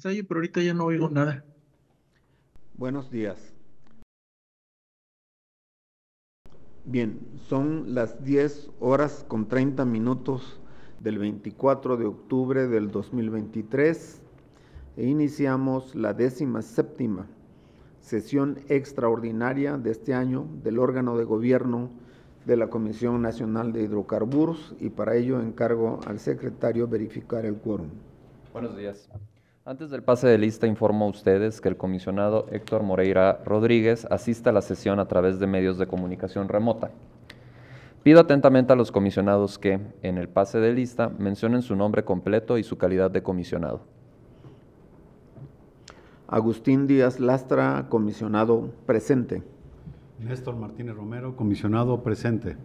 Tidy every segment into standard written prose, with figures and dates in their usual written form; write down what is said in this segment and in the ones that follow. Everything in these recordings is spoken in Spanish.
Se oye, pero ahorita ya no oigo nada. Buenos días. Bien, son las 10:30 del 24 de octubre del 2023 e iniciamos la 17ª sesión extraordinaria de este año del órgano de gobierno de la Comisión Nacional de Hidrocarburos, y para ello encargo al secretario verificar el quórum. Buenos días. Antes del pase de lista informo a ustedes que el comisionado Héctor Moreira Rodríguez asiste a la sesión a través de medios de comunicación remota. Pido atentamente a los comisionados que, en el pase de lista, mencionen su nombre completo y su calidad de comisionado. Agustín Díaz Lastra, comisionado, presente. Néstor Martínez Romero, comisionado, presente.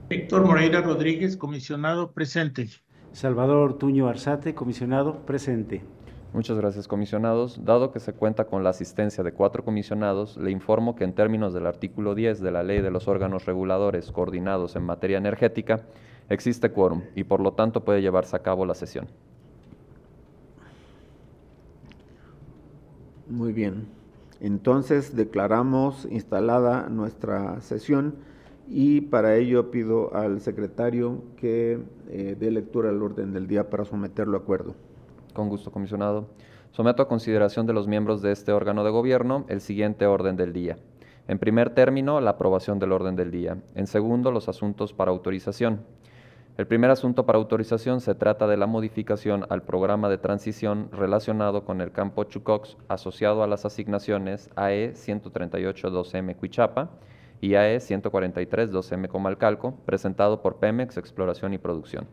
Héctor Moreira Rodríguez, comisionado, presente. Salvador Ortuño Arzate, comisionado, presente. Muchas gracias, comisionados. Dado que se cuenta con la asistencia de 4 comisionados, le informo que en términos del artículo 10 de la Ley de los Órganos Reguladores Coordinados en Materia Energética, existe quórum y por lo tanto puede llevarse a cabo la sesión. Muy bien. Entonces declaramos instalada nuestra sesión y para ello pido al secretario que dé lectura al orden del día para someterlo a acuerdo. Con gusto, comisionado. Someto a consideración de los miembros de este órgano de gobierno el siguiente orden del día. En primer término, la aprobación del orden del día. En segundo, los asuntos para autorización. El primer asunto para autorización se trata de la modificación al programa de transición relacionado con el campo Chucox asociado a las asignaciones AE 138-2M Cuichapa y AE 143-2M Comalcalco, presentado por Pemex Exploración y Producción.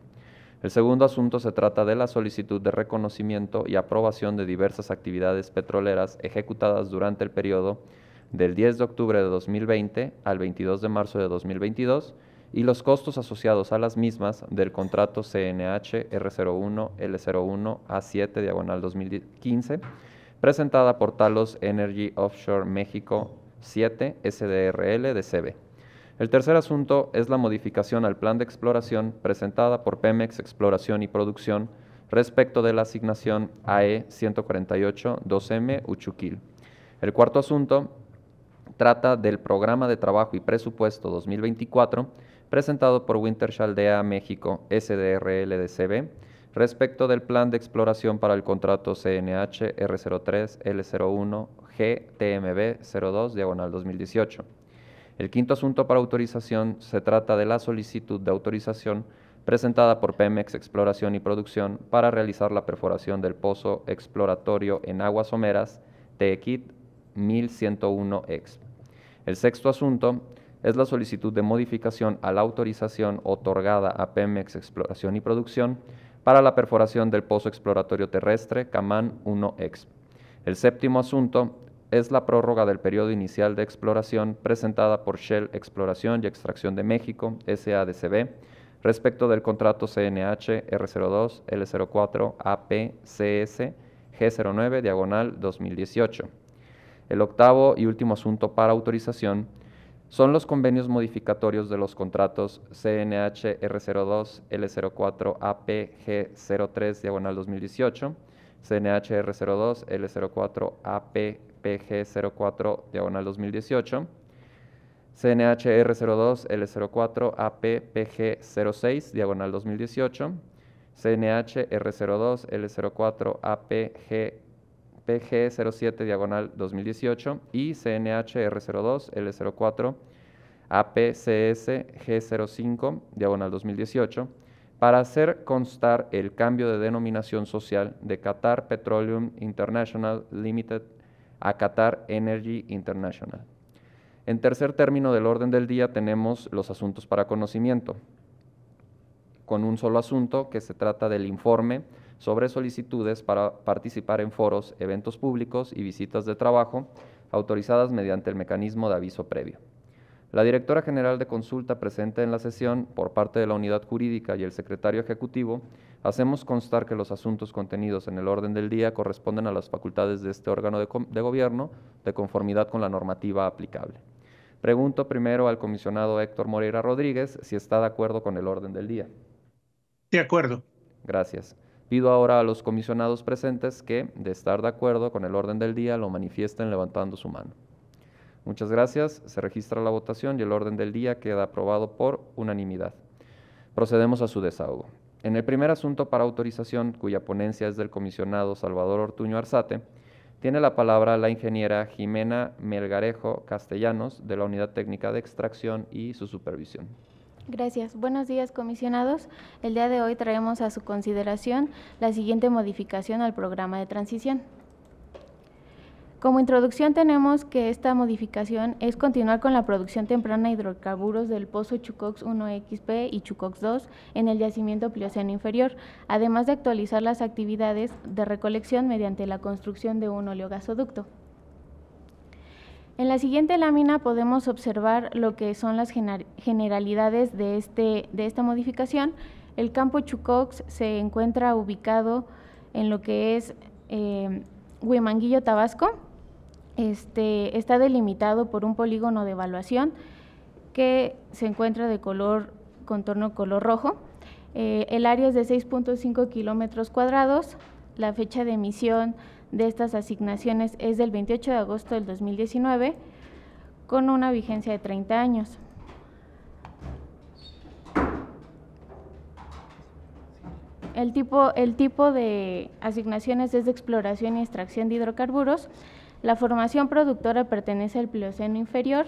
El segundo asunto se trata de la solicitud de reconocimiento y aprobación de diversas actividades petroleras ejecutadas durante el periodo del 10 de octubre de 2020 al 22 de marzo de 2022 y los costos asociados a las mismas del contrato CNH R01L01 A7 diagonal 2015, presentada por Talos Energy Offshore México 7 SDRL de CB. El tercer asunto es la modificación al plan de exploración presentada por Pemex Exploración y Producción respecto de la asignación AE 148-2M Uchuquil. El cuarto asunto trata del programa de trabajo y presupuesto 2024 presentado por Wintershall México SDRL de CB respecto del plan de exploración para el contrato CNH R03L01 GTMB 02 diagonal 2018. El quinto asunto para autorización se trata de la solicitud de autorización presentada por Pemex Exploración y Producción para realizar la perforación del pozo exploratorio en aguas someras Tequit 1101X. El sexto asunto es la solicitud de modificación a la autorización otorgada a Pemex Exploración y Producción para la perforación del pozo exploratorio terrestre Camán 1X. El séptimo asunto es la prórroga del periodo inicial de exploración presentada por Shell Exploración y Extracción de México, SADCB, respecto del contrato CNH R02 L04 APCS G09 diagonal 2018. El octavo y último asunto para autorización son los convenios modificatorios de los contratos CNH R02 L04 APG03 diagonal 2018, CNH R02 L04 APPG04 diagonal 2018, CNH R02 L04 APPG06 diagonal 2018, CNH R02 L04 APPG07 diagonal 2018 y CNH R02 L04 APCS G05 diagonal 2018 para hacer constar el cambio de denominación social de Qatar Petroleum International Limited a Qatar Energy International. En tercer término del orden del día tenemos los asuntos para conocimiento, con un solo asunto que se trata del informe sobre solicitudes para participar en foros, eventos públicos y visitas de trabajo autorizadas mediante el mecanismo de aviso previo. La directora general de consulta presente en la sesión por parte de la unidad jurídica y el secretario ejecutivo, hacemos constar que los asuntos contenidos en el orden del día corresponden a las facultades de este órgano de gobierno de conformidad con la normativa aplicable. Pregunto primero al comisionado Héctor Moreira Rodríguez si está de acuerdo con el orden del día. De acuerdo. Gracias. Pido ahora a los comisionados presentes que, de estar de acuerdo con el orden del día, lo manifiesten levantando su mano. Muchas gracias. Se registra la votación y el orden del día queda aprobado por unanimidad. Procedemos a su desahogo. En el primer asunto para autorización, cuya ponencia es del comisionado Salvador Ortuño Arzate, tiene la palabra la ingeniera Jimena Melgarejo Castellanos, de la Unidad Técnica de Extracción y su supervisión. Gracias. Buenos días, comisionados. El día de hoy traemos a su consideración la siguiente modificación al programa de transición. Como introducción tenemos que esta modificación es continuar con la producción temprana de hidrocarburos del pozo Chucox 1XP y Chucox 2 en el yacimiento Plioceno inferior, además de actualizar las actividades de recolección mediante la construcción de un oleogasoducto. En la siguiente lámina podemos observar lo que son las generalidades de esta modificación. El campo Chucox se encuentra ubicado en lo que es Huimanguillo, Tabasco. Está delimitado por un polígono de evaluación que se encuentra de contorno color rojo. El área es de 6.5 kilómetros cuadrados. La fecha de emisión de estas asignaciones es del 28 de agosto del 2019, con una vigencia de 30 años. El tipo de asignaciones es de exploración y extracción de hidrocarburos. La formación productora pertenece al Plioceno inferior,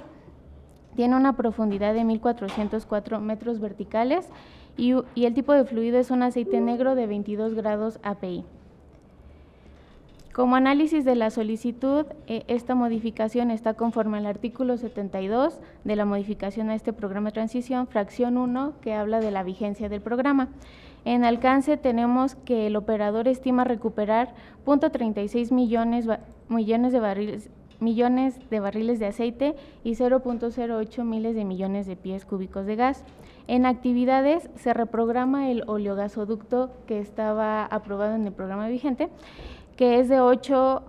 tiene una profundidad de 1.404 metros verticales y el tipo de fluido es un aceite negro de 22 grados API. Como análisis de la solicitud, esta modificación está conforme al artículo 72 de la modificación a este programa de transición, fracción 1, que habla de la vigencia del programa. En alcance tenemos que el operador estima recuperar 0.36 millones de barriles de aceite y 0.08 miles de millones de pies cúbicos de gas. En actividades se reprograma el oleogasoducto que estaba aprobado en el programa vigente, que es de 8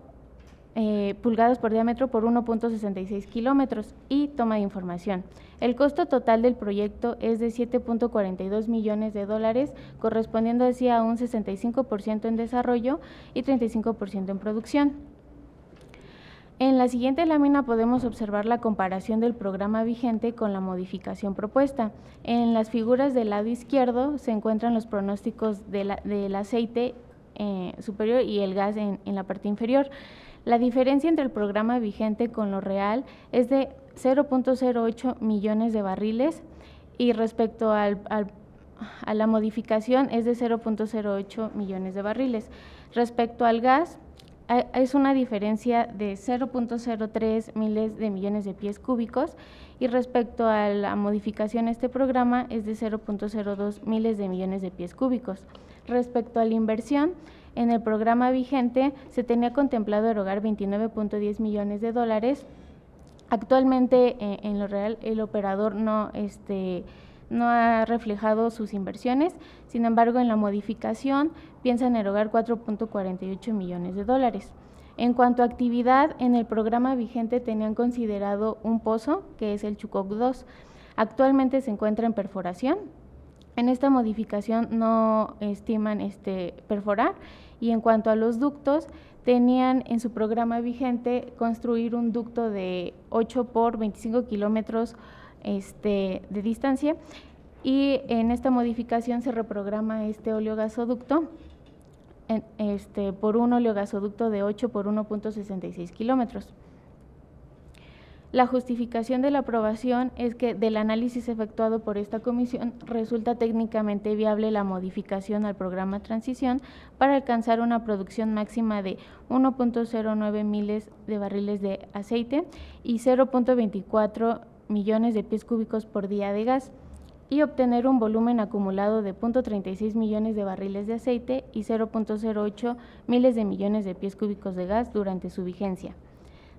pulgadas por diámetro por 1.66 kilómetros, y toma de información. El costo total del proyecto es de 7.42 millones de dólares, correspondiendo así a un 65% en desarrollo y 35% en producción. En la siguiente lámina podemos observar la comparación del programa vigente con la modificación propuesta. En las figuras del lado izquierdo se encuentran los pronósticos del aceite superior y el gas en la parte inferior. La diferencia entre el programa vigente con lo real es de 0.08 millones de barriles y respecto a la modificación es de 0.08 millones de barriles. Respecto al gas, es una diferencia de 0.03 miles de millones de pies cúbicos, y respecto a la modificación este programa es de 0.02 miles de millones de pies cúbicos. Respecto a la inversión, en el programa vigente se tenía contemplado erogar 29.10 millones de dólares. Actualmente, en lo real, el operador no ha reflejado sus inversiones. Sin embargo, en la modificación piensan erogar 4.48 millones de dólares. En cuanto a actividad, en el programa vigente tenían considerado un pozo, que es el Chucox 2. Actualmente se encuentra en perforación. En esta modificación no estiman perforar, y en cuanto a los ductos, tenían en su programa vigente construir un ducto de 8 por 25 kilómetros de distancia, y en esta modificación se reprograma este oleogasoducto por un oleogasoducto de 8 por 1.66 kilómetros. La justificación de la aprobación es que del análisis efectuado por esta comisión resulta técnicamente viable la modificación al programa transición para alcanzar una producción máxima de 1.09 miles de barriles de aceite y 0.24 millones de pies cúbicos por día de gas, y obtener un volumen acumulado de 0.36 millones de barriles de aceite y 0.08 miles de millones de pies cúbicos de gas durante su vigencia.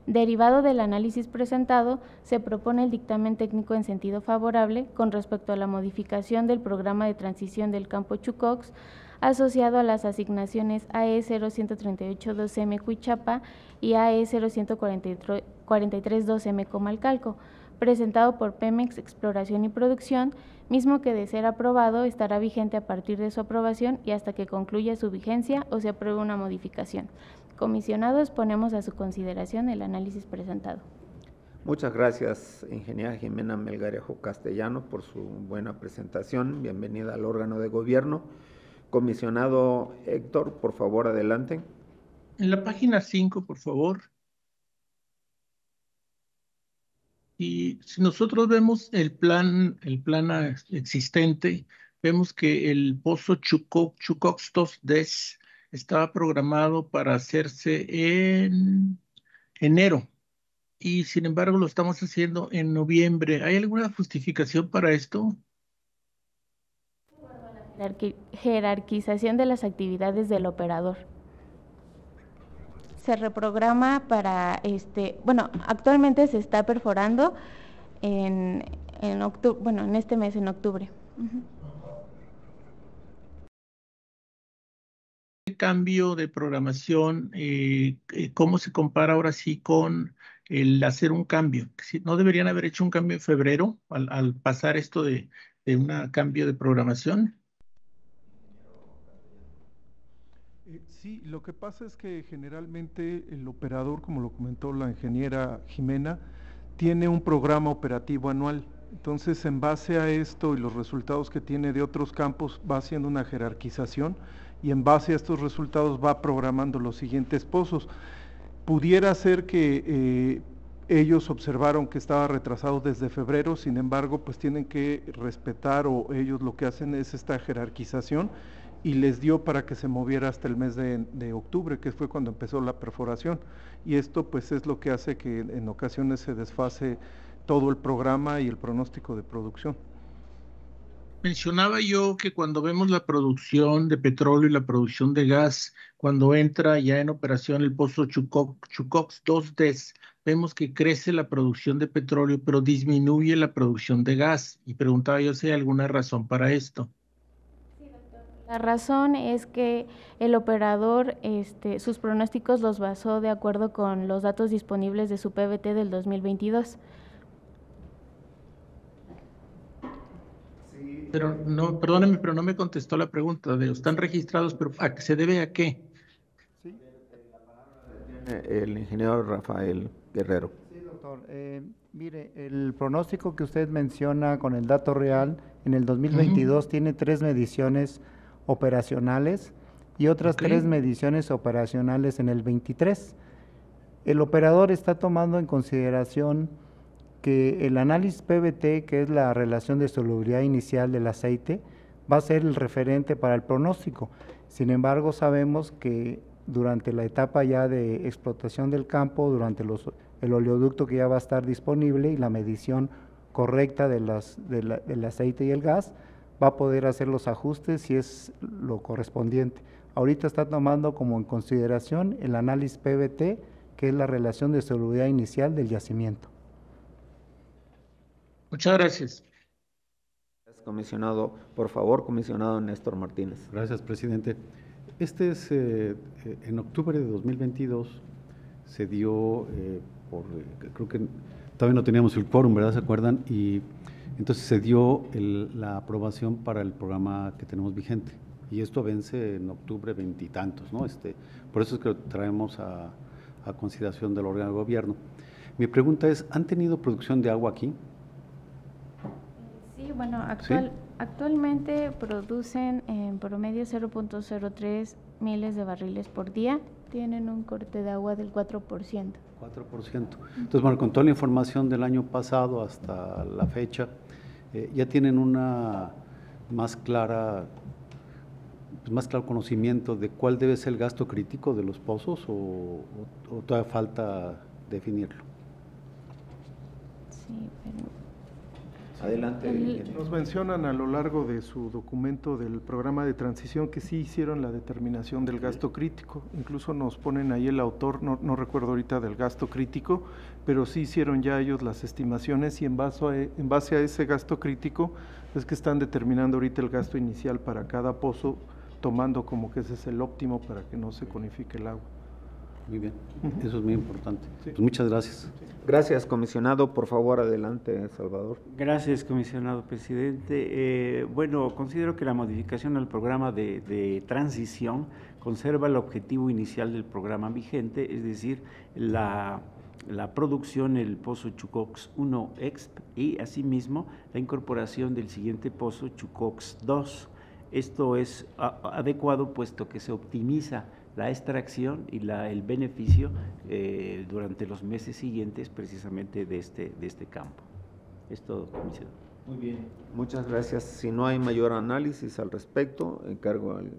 Derivado del análisis presentado, se propone el dictamen técnico en sentido favorable con respecto a la modificación del programa de transición del campo Chucox asociado a las asignaciones AE 0138-2M Cuichapa y AE 0143-2M Comalcalco, presentado por Pemex Exploración y Producción, mismo que de ser aprobado estará vigente a partir de su aprobación y hasta que concluya su vigencia o se apruebe una modificación. Comisionados, ponemos a su consideración el análisis presentado. Muchas gracias, ingeniera Jimena Melgarejo Castellano, por su buena presentación. Bienvenida al órgano de gobierno. Comisionado Héctor, por favor, adelante. En la página 5, por favor. Y si nosotros vemos el plan existente, vemos que el pozo Chucox 2-DES estaba programado para hacerse en enero y sin embargo lo estamos haciendo en noviembre. ¿Hay alguna justificación para esto? Jerarquización de las actividades del operador. Se reprograma para actualmente se está perforando en octubre, en este mes, en octubre. El cambio de programación, ¿cómo se compara ahora sí con el hacer un cambio? ¿No deberían haber hecho un cambio en febrero al pasar esto de un cambio de programación? Sí, lo que pasa es que generalmente el operador, como lo comentó la ingeniera Jimena, tiene un programa operativo anual. Entonces, en base a esto y los resultados que tiene de otros campos, va haciendo una jerarquización y en base a estos resultados va programando los siguientes pozos. Pudiera ser que ellos observaron que estaba retrasado desde febrero, sin embargo, pues tienen que respetar, o ellos lo que hacen es esta jerarquización, y les dio para que se moviera hasta el mes de octubre, que fue cuando empezó la perforación. Y esto pues es lo que hace que en ocasiones se desfase todo el programa y el pronóstico de producción. Mencionaba yo que cuando vemos la producción de petróleo y la producción de gas, cuando entra ya en operación el pozo Chucox 2-DES, vemos que crece la producción de petróleo, pero disminuye la producción de gas. Y preguntaba yo si hay alguna razón para esto. La razón es que el operador sus pronósticos los basó de acuerdo con los datos disponibles de su PBT del 2022. Sí, pero no, perdóneme, pero no me contestó la pregunta. ¿Están registrados, pero se debe a qué? Sí. El ingeniero Rafael Guerrero. Sí, doctor. Mire, el pronóstico que usted menciona con el dato real, en el 2022 tiene 3 mediciones operacionales y otras 3 mediciones operacionales en el 23. El operador está tomando en consideración que el análisis PBT, que es la relación de solubilidad inicial del aceite, va a ser el referente para el pronóstico. Sin embargo, sabemos que durante la etapa ya de explotación del campo, durante el oleoducto que ya va a estar disponible y la medición correcta del aceite y el gas, va a poder hacer los ajustes si es lo correspondiente. Ahorita está tomando como en consideración el análisis PBT, que es la relación de solubilidad inicial del yacimiento. Muchas gracias. Comisionado, por favor, comisionado Néstor Martínez. Gracias, presidente. Este es, en octubre de 2022, se dio, creo que todavía no teníamos el quórum, ¿verdad? ¿Se acuerdan? Y entonces se dio la aprobación para el programa que tenemos vigente. Y esto vence en octubre 20 y tantos, ¿no? Por eso es que lo traemos a consideración del órgano de gobierno. Mi pregunta es, ¿han tenido producción de agua aquí? Sí, bueno, actualmente producen en promedio 0.03 miles de barriles por día. Tienen un corte de agua del 4%. 4%. Entonces, bueno, con toda la información del año pasado hasta la fecha, ya tienen una más claro conocimiento de cuál debe ser el gasto crítico de los pozos o todavía falta definirlo. Sí, pero adelante. Nos mencionan a lo largo de su documento del programa de transición que sí hicieron la determinación del gasto crítico, incluso nos ponen ahí el autor, no recuerdo ahorita del gasto crítico, pero sí hicieron ya ellos las estimaciones y en base a ese gasto crítico es que están determinando ahorita el gasto inicial para cada pozo, tomando como que ese es el óptimo para que no se conifique el agua. Muy bien, eso es muy importante. Pues muchas gracias. Gracias, comisionado. Por favor, adelante, Salvador. Gracias, comisionado presidente. Bueno, considero que la modificación al programa de transición conserva el objetivo inicial del programa vigente, es decir, la producción del pozo Chucox 1 Exp y asimismo la incorporación del siguiente pozo Chucox 2. Esto es adecuado puesto que se optimiza la extracción y el beneficio durante los meses siguientes precisamente de este campo. Es todo, comisionado. Muy bien. Muchas gracias. Si no hay mayor análisis al respecto, encargo al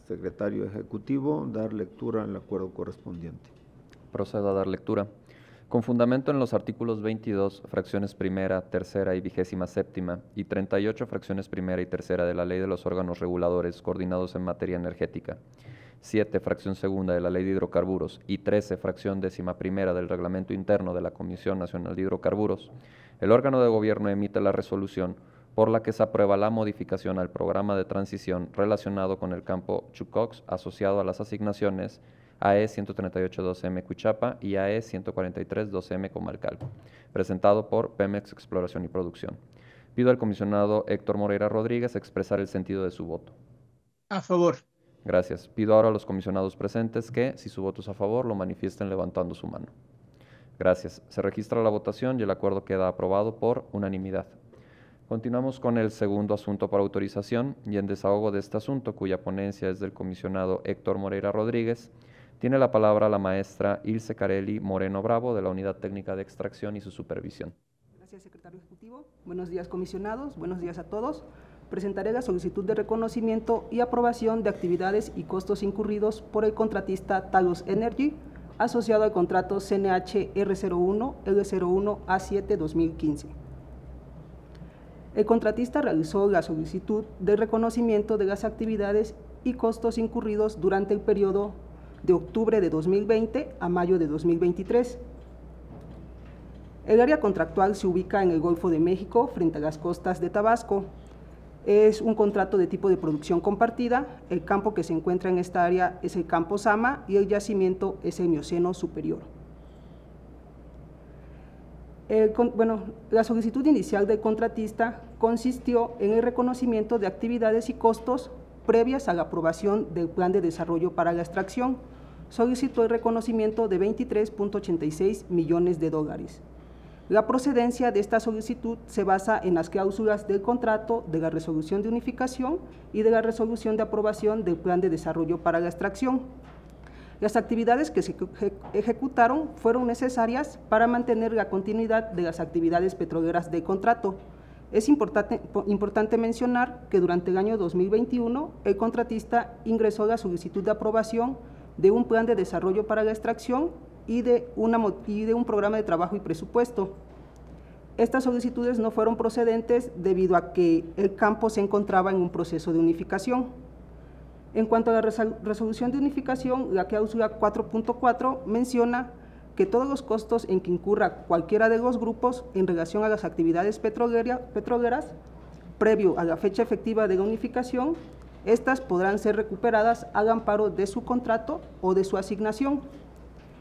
secretario ejecutivo dar lectura al acuerdo correspondiente. Procedo a dar lectura. Con fundamento en los artículos 22, fracciones primera, tercera y 27ª y 38, fracciones primera y tercera de la Ley de los Órganos Reguladores Coordinados en Materia Energética, 7, fracción segunda de la Ley de Hidrocarburos y 13, fracción 11ª del Reglamento Interno de la Comisión Nacional de Hidrocarburos, el órgano de gobierno emite la resolución por la que se aprueba la modificación al programa de transición relacionado con el campo Chucox asociado a las asignaciones AE 138-2M Cuichapa y AE 143-2M Comalcalco, presentado por Pemex Exploración y Producción. Pido al comisionado Héctor Moreira Rodríguez expresar el sentido de su voto. A favor. Gracias. Pido ahora a los comisionados presentes que, si su voto es a favor, lo manifiesten levantando su mano. Gracias. Se registra la votación y el acuerdo queda aprobado por unanimidad. Continuamos con el segundo asunto para autorización y en desahogo de este asunto, cuya ponencia es del comisionado Héctor Moreira Rodríguez, tiene la palabra la maestra Ilse Carelli Moreno Bravo, de la Unidad Técnica de Extracción y su Supervisión. Gracias, secretario ejecutivo. Buenos días, comisionados. Buenos días a todos. Presentaré la solicitud de reconocimiento y aprobación de actividades y costos incurridos por el contratista Talos Energy, asociado al contrato CNH R01 L01 A7 2015. El contratista realizó la solicitud de reconocimiento de las actividades y costos incurridos durante el periodo de octubre de 2020 a mayo de 2023. El área contractual se ubica en el Golfo de México, frente a las costas de Tabasco. Es un contrato de tipo de producción compartida. El campo que se encuentra en esta área es el campo Sama y el yacimiento es el Mioceno superior. La solicitud inicial del contratista consistió en el reconocimiento de actividades y costos previas a la aprobación del Plan de Desarrollo para la Extracción. Solicitó el reconocimiento de $23.86 millones. La procedencia de esta solicitud se basa en las cláusulas del contrato, de la resolución de unificación y de la resolución de aprobación del Plan de Desarrollo para la Extracción. Las actividades que se ejecutaron fueron necesarias para mantener la continuidad de las actividades petroleras del contrato. Es importante mencionar que durante el año 2021 el contratista ingresó la solicitud de aprobación de un plan de desarrollo para la extracción y de un programa de trabajo y presupuesto. Estas solicitudes no fueron procedentes debido a que el campo se encontraba en un proceso de unificación. En cuanto a la resolución de unificación, la cláusula 4.4 menciona que todos los costos en que incurra cualquiera de los grupos en relación a las actividades petroleras, previo a la fecha efectiva de la unificación, estas podrán ser recuperadas al amparo de su contrato o de su asignación.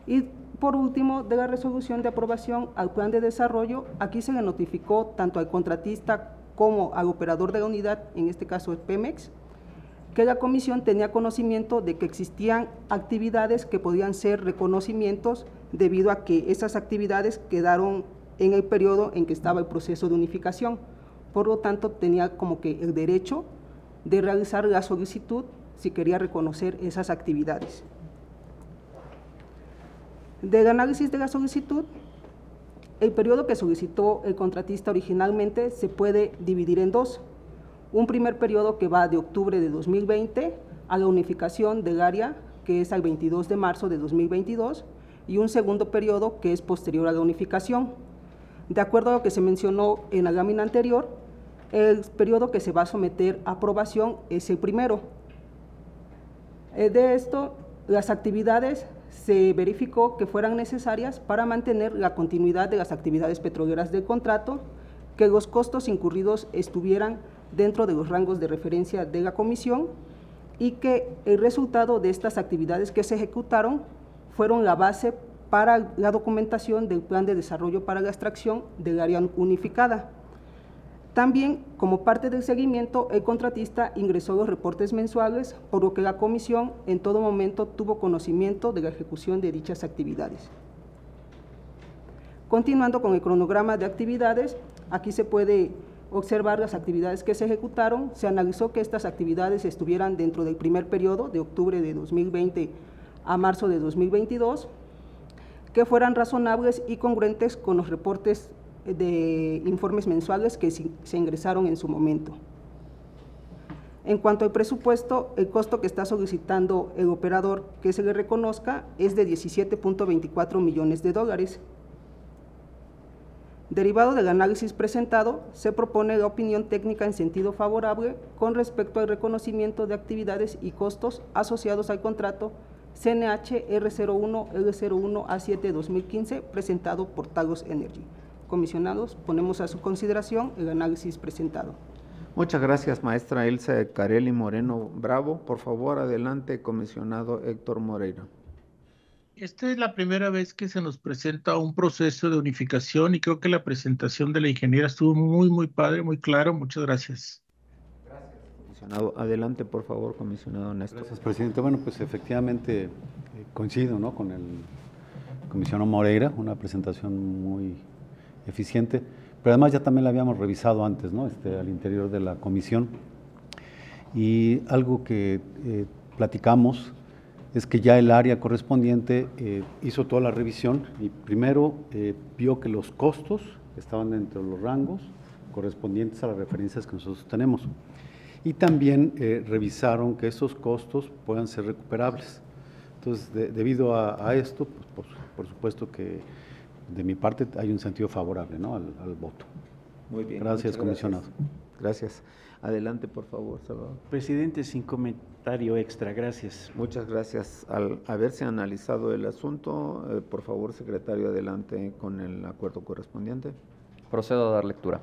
Y por último, de la resolución de aprobación al plan de desarrollo, aquí se le notificó tanto al contratista como al operador de la unidad, en este caso es Pemex, que la comisión tenía conocimiento de que existían actividades que podían ser reconocimientos debido a que esas actividades quedaron en el periodo en que estaba el proceso de unificación. Por lo tanto, tenía como que el derecho de realizar la solicitud si quería reconocer esas actividades. Del análisis de la solicitud, el periodo que solicitó el contratista originalmente se puede dividir en dos. Un primer periodo que va de octubre de 2020 a la unificación del área, que es al 22 de marzo de 2022, y un segundo periodo que es posterior a la unificación. De acuerdo a lo que se mencionó en la lámina anterior, el periodo que se va a someter a aprobación es el primero. De esto, las actividades se verificó que fueran necesarias para mantener la continuidad de las actividades petroleras del contrato, que los costos incurridos estuvieran dentro de los rangos de referencia de la comisión y que el resultado de estas actividades que se ejecutaron fueron la base para la documentación del Plan de Desarrollo para la Extracción del Área Unificada. También, como parte del seguimiento, el contratista ingresó los reportes mensuales, por lo que la comisión en todo momento tuvo conocimiento de la ejecución de dichas actividades. Continuando con el cronograma de actividades, aquí se puede observar las actividades que se ejecutaron. Se analizó que estas actividades estuvieran dentro del primer periodo, de octubre de 2020 a marzo de 2022, que fueran razonables y congruentes con los reportes de informes mensuales que se ingresaron en su momento. En cuanto al presupuesto, el costo que está solicitando el operador que se le reconozca es de 17.24 millones de dólares. Derivado del análisis presentado, se propone la opinión técnica en sentido favorable con respecto al reconocimiento de actividades y costos asociados al contrato CNH R01 L01 A7 2015 presentado por Talos Energy. Comisionados, ponemos a su consideración el análisis presentado. Muchas gracias, maestra Elsa Carelli Moreno Bravo. Por favor, adelante, comisionado Héctor Moreira. Esta es la primera vez que se nos presenta un proceso de unificación y creo que la presentación de la ingeniera estuvo muy padre, muy claro. Muchas gracias. Gracias, comisionado. Adelante, por favor, comisionado Néstor. Gracias, presidente. Bueno, pues efectivamente coincido, ¿no?, con el comisionado Moreira, una presentación muy eficiente, pero además ya también la habíamos revisado antes, ¿no?, al interior de la comisión, y algo que platicamos es que ya el área correspondiente hizo toda la revisión y primero vio que los costos estaban dentro de los rangos correspondientes a las referencias que nosotros tenemos, y también revisaron que esos costos puedan ser recuperables. Entonces, debido a esto, pues, por supuesto que de mi parte hay un sentido favorable, ¿no?, al voto. Muy bien. Gracias, comisionado. Gracias. Adelante, por favor, Salvador. Presidente, sin comentario extra, gracias. Muchas gracias. Al haberse analizado el asunto, por favor, secretario, adelante con el acuerdo correspondiente. Procedo a dar lectura.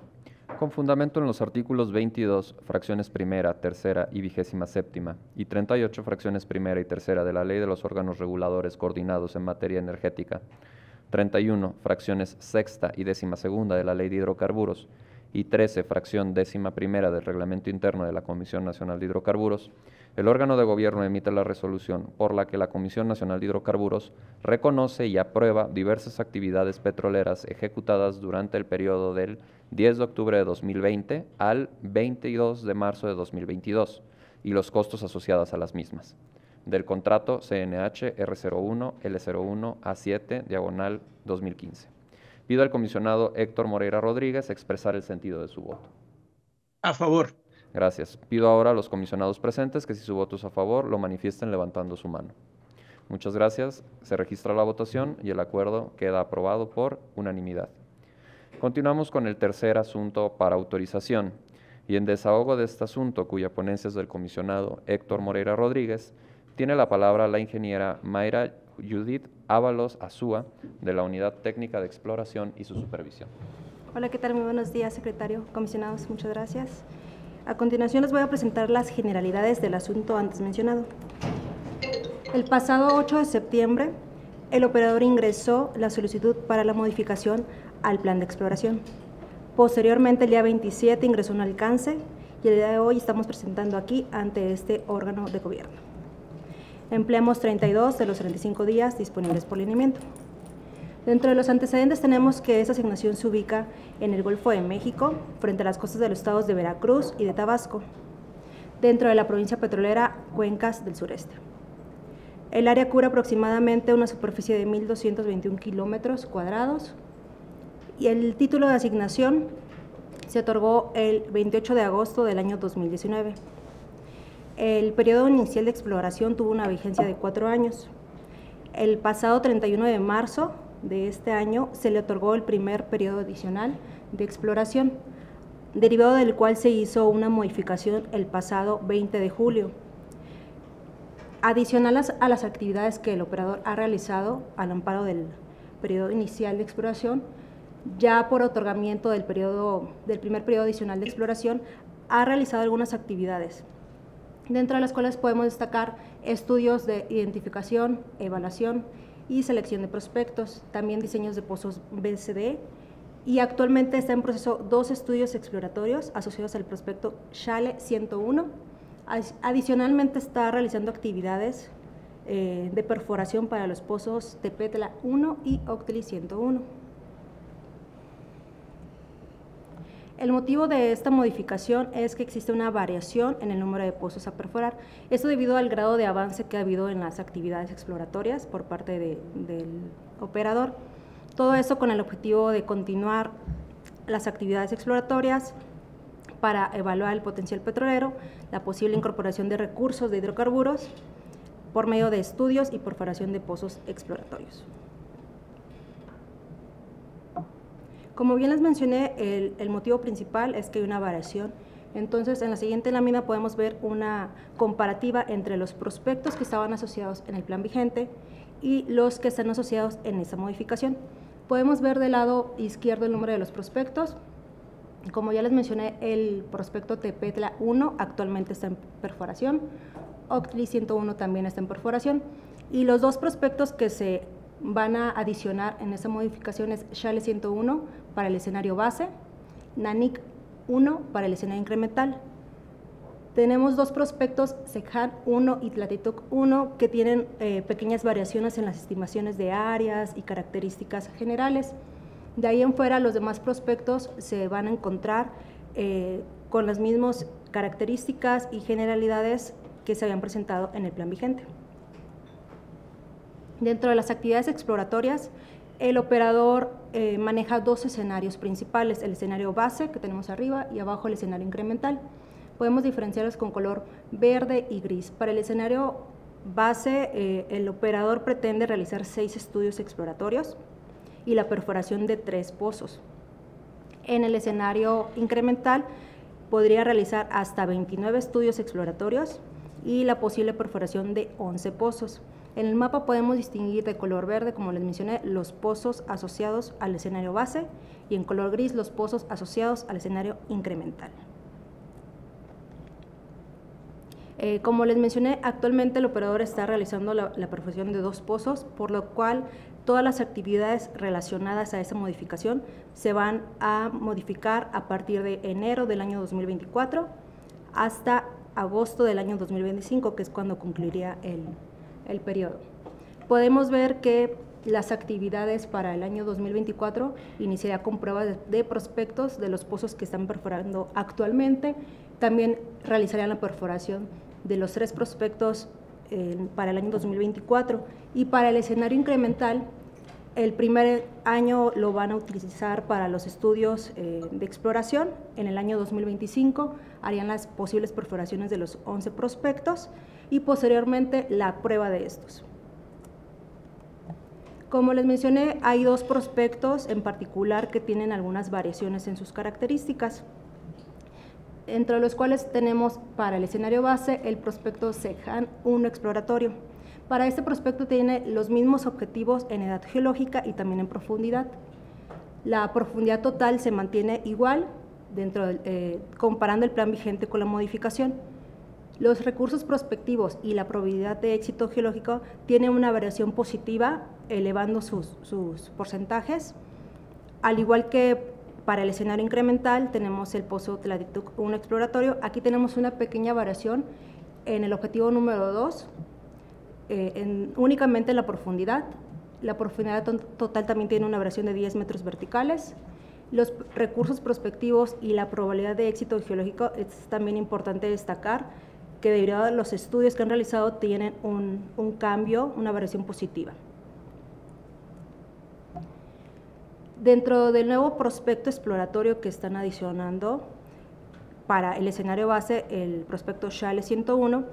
Con fundamento en los artículos 22, fracciones primera, tercera y 27ª, y 38, fracciones primera y tercera de la Ley de los Órganos Reguladores Coordinados en Materia Energética, 31, fracciones sexta y 12ª de la Ley de Hidrocarburos, y 13, fracción 11ª del Reglamento Interno de la Comisión Nacional de Hidrocarburos, el órgano de gobierno emite la resolución por la que la Comisión Nacional de Hidrocarburos reconoce y aprueba diversas actividades petroleras ejecutadas durante el periodo del 10 de octubre de 2020 al 22 de marzo de 2022 y los costos asociados a las mismas. Del contrato CNH R01 L01 A7 diagonal 2015. Pido al comisionado Héctor Moreira Rodríguez expresar el sentido de su voto. A favor. Gracias. Pido ahora a los comisionados presentes que si su voto es a favor lo manifiesten levantando su mano. Muchas gracias. Se registra la votación y el acuerdo queda aprobado por unanimidad. Continuamos con el tercer asunto para autorización y en desahogo de este asunto, cuya ponencia es del comisionado Héctor Moreira Rodríguez, tiene la palabra la ingeniera Mayra Judith Ábalos Azúa, de la Unidad Técnica de Exploración y su supervisión. Hola, ¿qué tal? Muy buenos días, secretario, comisionados, muchas gracias. A continuación les voy a presentar las generalidades del asunto antes mencionado. El pasado 8 de septiembre, el operador ingresó la solicitud para la modificación al plan de exploración. Posteriormente, el día 27 ingresó un alcance y el día de hoy estamos presentando aquí ante este órgano de gobierno. Empleamos 32 de los 35 días disponibles por lineamiento. Dentro de los antecedentes tenemos que esta asignación se ubica en el Golfo de México, frente a las costas de los estados de Veracruz y de Tabasco, dentro de la provincia petrolera Cuencas del Sureste. El área cubre aproximadamente una superficie de 1.221 kilómetros cuadrados y el título de asignación se otorgó el 28 de agosto del año 2019. El periodo inicial de exploración tuvo una vigencia de 4 años. El pasado 31 de marzo de este año se le otorgó el primer periodo adicional de exploración, derivado del cual se hizo una modificación el pasado 20 de julio. Adicional a las actividades que el operador ha realizado al amparo del periodo inicial de exploración, ya por otorgamiento del primer periodo adicional de exploración, ha realizado algunas actividades, dentro de las cuales podemos destacar estudios de identificación, evaluación y selección de prospectos, también diseños de pozos BCD, y actualmente está en proceso 2 estudios exploratorios asociados al prospecto Xale 101. Adicionalmente está realizando actividades de perforación para los pozos Tepetla 1 y Octli 101. El motivo de esta modificación es que existe una variación en el número de pozos a perforar. Esto debido al grado de avance que ha habido en las actividades exploratorias por parte del operador. Todo eso con el objetivo de continuar las actividades exploratorias para evaluar el potencial petrolero, la posible incorporación de recursos de hidrocarburos por medio de estudios y perforación de pozos exploratorios. Como bien les mencioné, el motivo principal es que hay una variación. Entonces, en la siguiente lámina podemos ver una comparativa entre los prospectos que estaban asociados en el plan vigente y los que están asociados en esa modificación. Podemos ver del lado izquierdo el número de los prospectos. Como ya les mencioné, el prospecto Tepetla 1 actualmente está en perforación, Octli 101 también está en perforación, y los 2 prospectos que se van a adicionar en esa modificación es Xale 101 para el escenario base, Nanic 1 para el escenario incremental. Tenemos 2 prospectos, Sekhan 1 y Tlatitoc 1, que tienen pequeñas variaciones en las estimaciones de áreas y características generales. De ahí en fuera, los demás prospectos se van a encontrar con las mismas características y generalidades que se habían presentado en el plan vigente. Dentro de las actividades exploratorias, el operador maneja 2 escenarios principales, el escenario base que tenemos arriba y abajo el escenario incremental. Podemos diferenciarlos con color verde y gris. Para el escenario base, el operador pretende realizar 6 estudios exploratorios y la perforación de 3 pozos. En el escenario incremental, podría realizar hasta 29 estudios exploratorios y la posible perforación de 11 pozos. En el mapa podemos distinguir de color verde, como les mencioné, los pozos asociados al escenario base y en color gris los pozos asociados al escenario incremental. Como les mencioné, actualmente el operador está realizando la perforación de 2 pozos, por lo cual todas las actividades relacionadas a esa modificación se van a modificar a partir de enero del año 2024 hasta agosto del año 2025, que es cuando concluiría el periodo. Podemos ver que las actividades para el año 2024 iniciará con pruebas de prospectos de los pozos que están perforando actualmente. También realizarían la perforación de los 3 prospectos para el año 2024, y para el escenario incremental, el primer año lo van a utilizar para los estudios de exploración. En el año 2025 harían las posibles perforaciones de los 11 prospectos y posteriormente la prueba de estos. Como les mencioné, hay 2 prospectos en particular que tienen algunas variaciones en sus características, entre los cuales tenemos para el escenario base el prospecto Sekhan 1 exploratorio. Para este prospecto tiene los mismos objetivos en edad geológica y también en profundidad. La profundidad total se mantiene igual comparando el plan vigente con la modificación. Los recursos prospectivos y la probabilidad de éxito geológico tienen una variación positiva, elevando sus porcentajes, al igual que para el escenario incremental tenemos el pozo Tlatitoc 1 exploratorio. Aquí tenemos una pequeña variación en el objetivo número 2, únicamente en la profundidad. La profundidad total también tiene una variación de 10 metros verticales. Los recursos prospectivos y la probabilidad de éxito geológico, es también importante destacar que debido a los estudios que han realizado tienen un cambio, una variación positiva. Dentro del nuevo prospecto exploratorio que están adicionando para el escenario base, el prospecto Xale 101,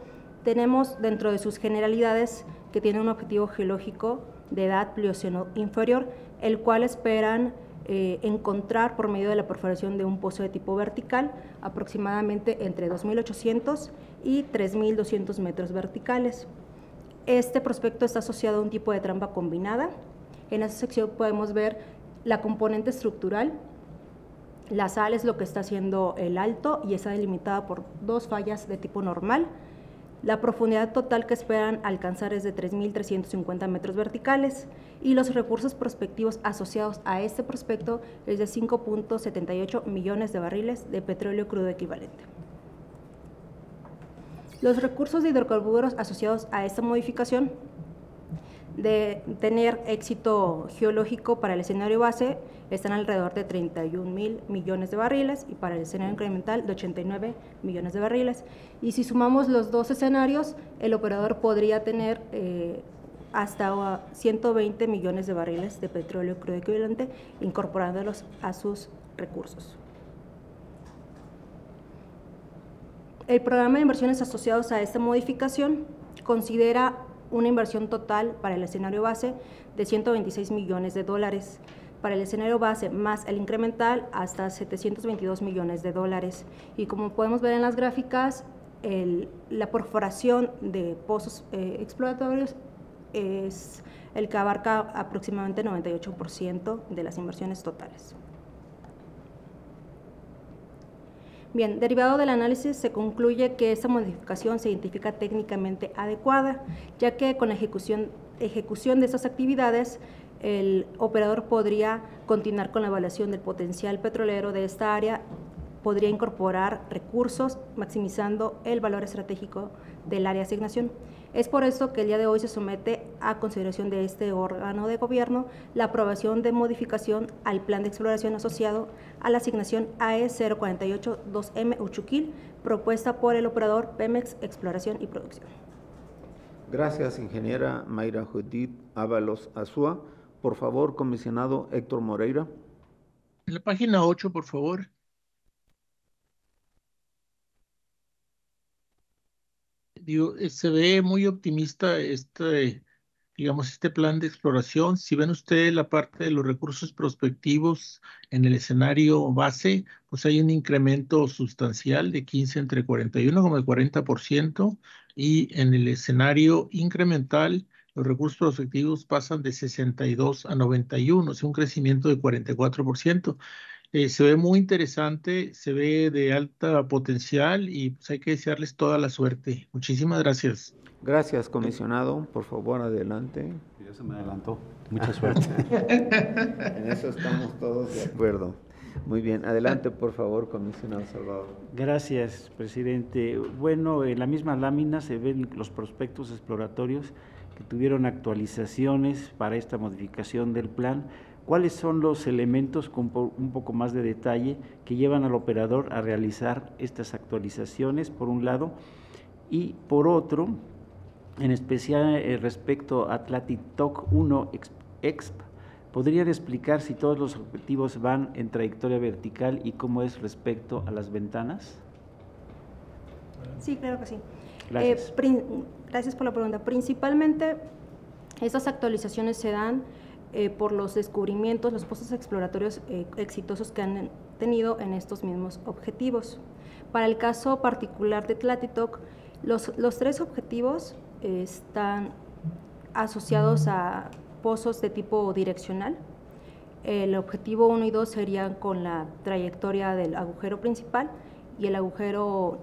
tenemos dentro de sus generalidades que tiene un objetivo geológico de edad Plioceno inferior, el cual esperan encontrar por medio de la perforación de un pozo de tipo vertical aproximadamente entre 2.800 y 3.200 metros verticales. Este prospecto está asociado a un tipo de trampa combinada. En esta sección podemos ver la componente estructural. La sal es lo que está haciendo el alto y está delimitada por 2 fallas de tipo normal. La profundidad total que esperan alcanzar es de 3.350 metros verticales y los recursos prospectivos asociados a este prospecto es de 5.78 millones de barriles de petróleo crudo equivalente. Los recursos de hidrocarburos asociados a esta modificación de tener éxito geológico para el escenario base están alrededor de 31.000 millones de barriles y para el escenario incremental de 89 millones de barriles. Y si sumamos los dos escenarios, el operador podría tener hasta 120 millones de barriles de petróleo crudo equivalente incorporándolos a sus recursos. El programa de inversiones asociados a esta modificación considera una inversión total para el escenario base de 126 millones de dólares, para el escenario base más el incremental hasta 722 millones de dólares. Y como podemos ver en las gráficas, la perforación de pozos exploratorios es el que abarca aproximadamente 98% de las inversiones totales. Bien, derivado del análisis se concluye que esta modificación se identifica técnicamente adecuada, ya que con la ejecución de estas actividades, el operador podría continuar con la evaluación del potencial petrolero de esta área, podría incorporar recursos, maximizando el valor estratégico del área de asignación. Es por esto que el día de hoy se somete a consideración de este órgano de gobierno la aprobación de modificación al plan de exploración asociado a la asignación AE 048-2M Uchuquil, propuesta por el operador Pemex Exploración y Producción. Gracias, ingeniera Mayra Judith Ábalos Azúa. Por favor, comisionado Héctor Moreira. En la página 8, por favor. Se ve muy optimista digamos, este plan de exploración. Si ven ustedes la parte de los recursos prospectivos en el escenario base, pues hay un incremento sustancial de 15 entre 41 como el 40%, y en el escenario incremental los recursos prospectivos pasan de 62 a 91, o sea, un crecimiento de 44%. Se ve muy interesante, se ve de alta potencial y pues hay que desearles toda la suerte. Muchísimas gracias. Gracias, comisionado. Por favor, adelante. Ya se me adelantó. Mucha suerte. En eso estamos todos de acuerdo. Muy bien. Adelante, por favor, comisionado Salvador. Gracias, presidente. Bueno, en la misma lámina se ven los prospectos exploratorios que tuvieron actualizaciones para esta modificación del plan. ¿Cuáles son los elementos con un poco más de detalle que llevan al operador a realizar estas actualizaciones, por un lado? Y por otro, en especial respecto a Tlatitoc 1 Exp, ¿podrían explicar si todos los objetivos van en trayectoria vertical y cómo es respecto a las ventanas? Sí, claro que sí. Gracias. Gracias por la pregunta. Principalmente, estas actualizaciones se dan por los descubrimientos, los pozos exploratorios exitosos que han tenido en estos mismos objetivos. Para el caso particular de Tlatitoc, los tres objetivos están asociados a pozos de tipo direccional. El objetivo 1 y 2 serían con la trayectoria del agujero principal y el objetivo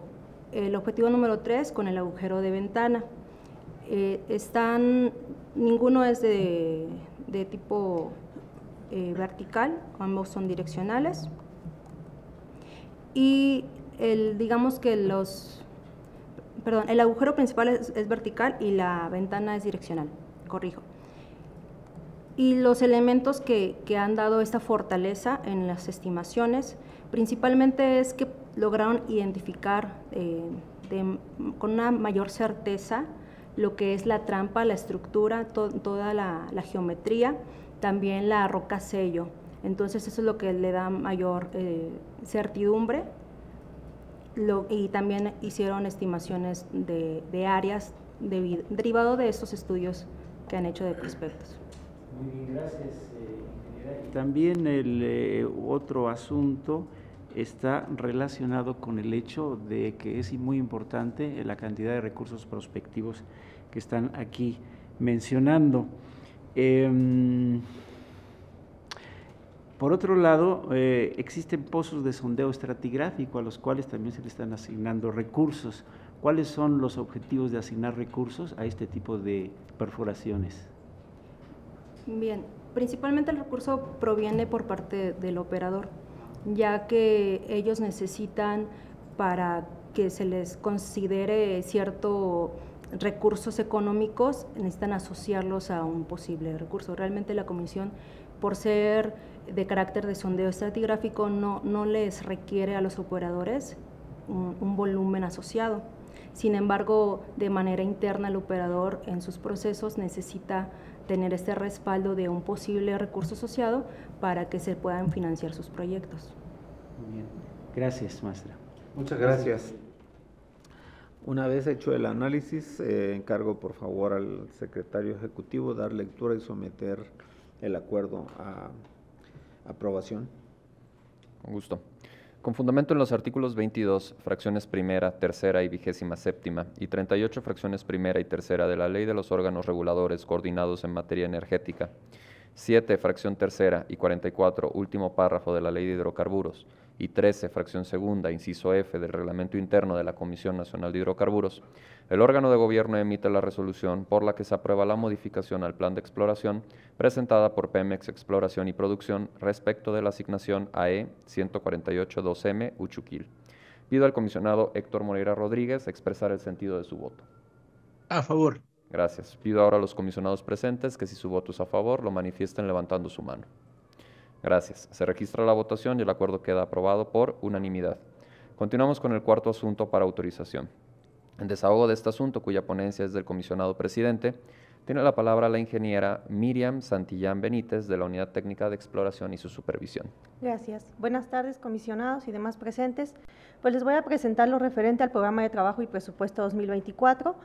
número 3 con el agujero de ventana. Ninguno es de tipo vertical, ambos son direccionales, y digamos que el agujero principal es vertical y la ventana es direccional, corrijo. Y los elementos que han dado esta fortaleza en las estimaciones, principalmente es que lograron identificar con una mayor certeza lo que es la trampa, la estructura, toda la geometría, también la roca sello. Entonces eso es lo que le da mayor certidumbre, y también hicieron estimaciones de áreas derivado de estos estudios que han hecho de prospectos. Muy bien, gracias, ingeniera. También el otro asunto está relacionado con el hecho de que es muy importante la cantidad de recursos prospectivos que están aquí mencionando. Por otro lado, existen pozos de sondeo estratigráfico a los cuales también se le están asignando recursos. ¿Cuáles son los objetivos de asignar recursos a este tipo de perforaciones? Bien, principalmente el recurso proviene por parte del operador, ya que ellos necesitan, para que se les considere ciertos recursos económicos, necesitan asociarlos a un posible recurso. Realmente la comisión, por ser de carácter de sondeo estratigráfico, no les requiere a los operadores un volumen asociado. Sin embargo, de manera interna, el operador en sus procesos necesita tener este respaldo de un posible recurso asociado para que se puedan financiar sus proyectos. Muy bien. Gracias, maestra. Muchas gracias. Una vez hecho el análisis, encargo por favor al secretario ejecutivo dar lectura y someter el acuerdo a aprobación. Con gusto. Con fundamento en los artículos 22, fracciones primera, tercera y 27ª, y 38 fracciones primera y tercera de la Ley de los órganos reguladores coordinados en materia energética, 7, fracción tercera y 44, último párrafo de la Ley de Hidrocarburos, y 13, fracción segunda, inciso F del Reglamento Interno de la Comisión Nacional de Hidrocarburos, el órgano de gobierno emite la resolución por la que se aprueba la modificación al plan de exploración presentada por Pemex Exploración y Producción respecto de la asignación AE 148-2M Uchuquil. Pido al comisionado Héctor Moreira Rodríguez expresar el sentido de su voto. A favor. Gracias. Pido ahora a los comisionados presentes que si su voto es a favor, lo manifiesten levantando su mano. Gracias. Se registra la votación y el acuerdo queda aprobado por unanimidad. Continuamos con el cuarto asunto para autorización. En desahogo de este asunto, cuya ponencia es del comisionado presidente, tiene la palabra la ingeniera Miriam Santillán Benítez, de la Unidad Técnica de Exploración y su Supervisión. Gracias. Buenas tardes, comisionados y demás presentes. Pues les voy a presentar lo referente al Programa de Trabajo y Presupuesto 2024,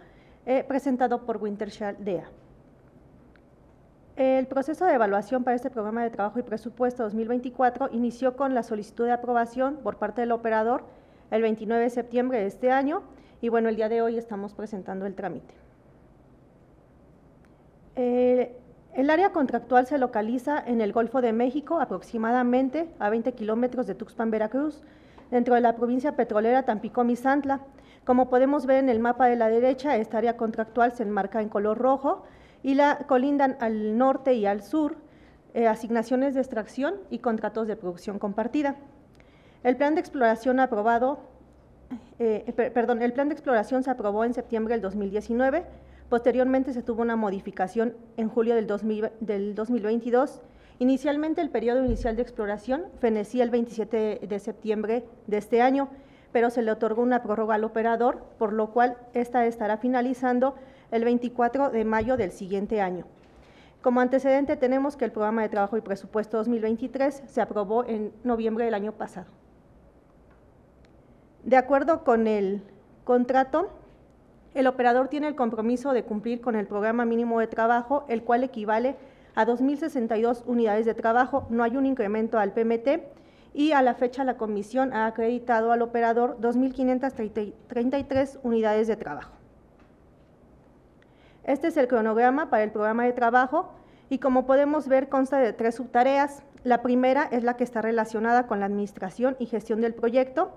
presentado por Wintershall Dea. El proceso de evaluación para este Programa de Trabajo y Presupuesto 2024 inició con la solicitud de aprobación por parte del operador el 29 de septiembre de este año y bueno, el día de hoy estamos presentando el trámite. El área contractual se localiza en el Golfo de México, aproximadamente a 20 kilómetros de Tuxpan, Veracruz, dentro de la provincia petrolera Tampico-Misantla. Como podemos ver en el mapa de la derecha, esta área contractual se enmarca en color rojo y la colindan al norte y al sur asignaciones de extracción y contratos de producción compartida. El plan de exploración el plan de exploración se aprobó en septiembre del 2019, posteriormente se tuvo una modificación en julio del 2022. Inicialmente el periodo inicial de exploración fenecía el 27 de septiembre de este año, pero se le otorgó una prórroga al operador, por lo cual esta estará finalizando el 24 de mayo del siguiente año. Como antecedente tenemos que el Programa de Trabajo y Presupuesto 2023 se aprobó en noviembre del año pasado. De acuerdo con el contrato, el operador tiene el compromiso de cumplir con el programa mínimo de trabajo, el cual equivale a 2.062 unidades de trabajo, no hay un incremento al PMT, y a la fecha la comisión ha acreditado al operador 2.533 unidades de trabajo. Este es el cronograma para el programa de trabajo y como podemos ver consta de 3 subtareas. La primera es la que está relacionada con la administración y gestión del proyecto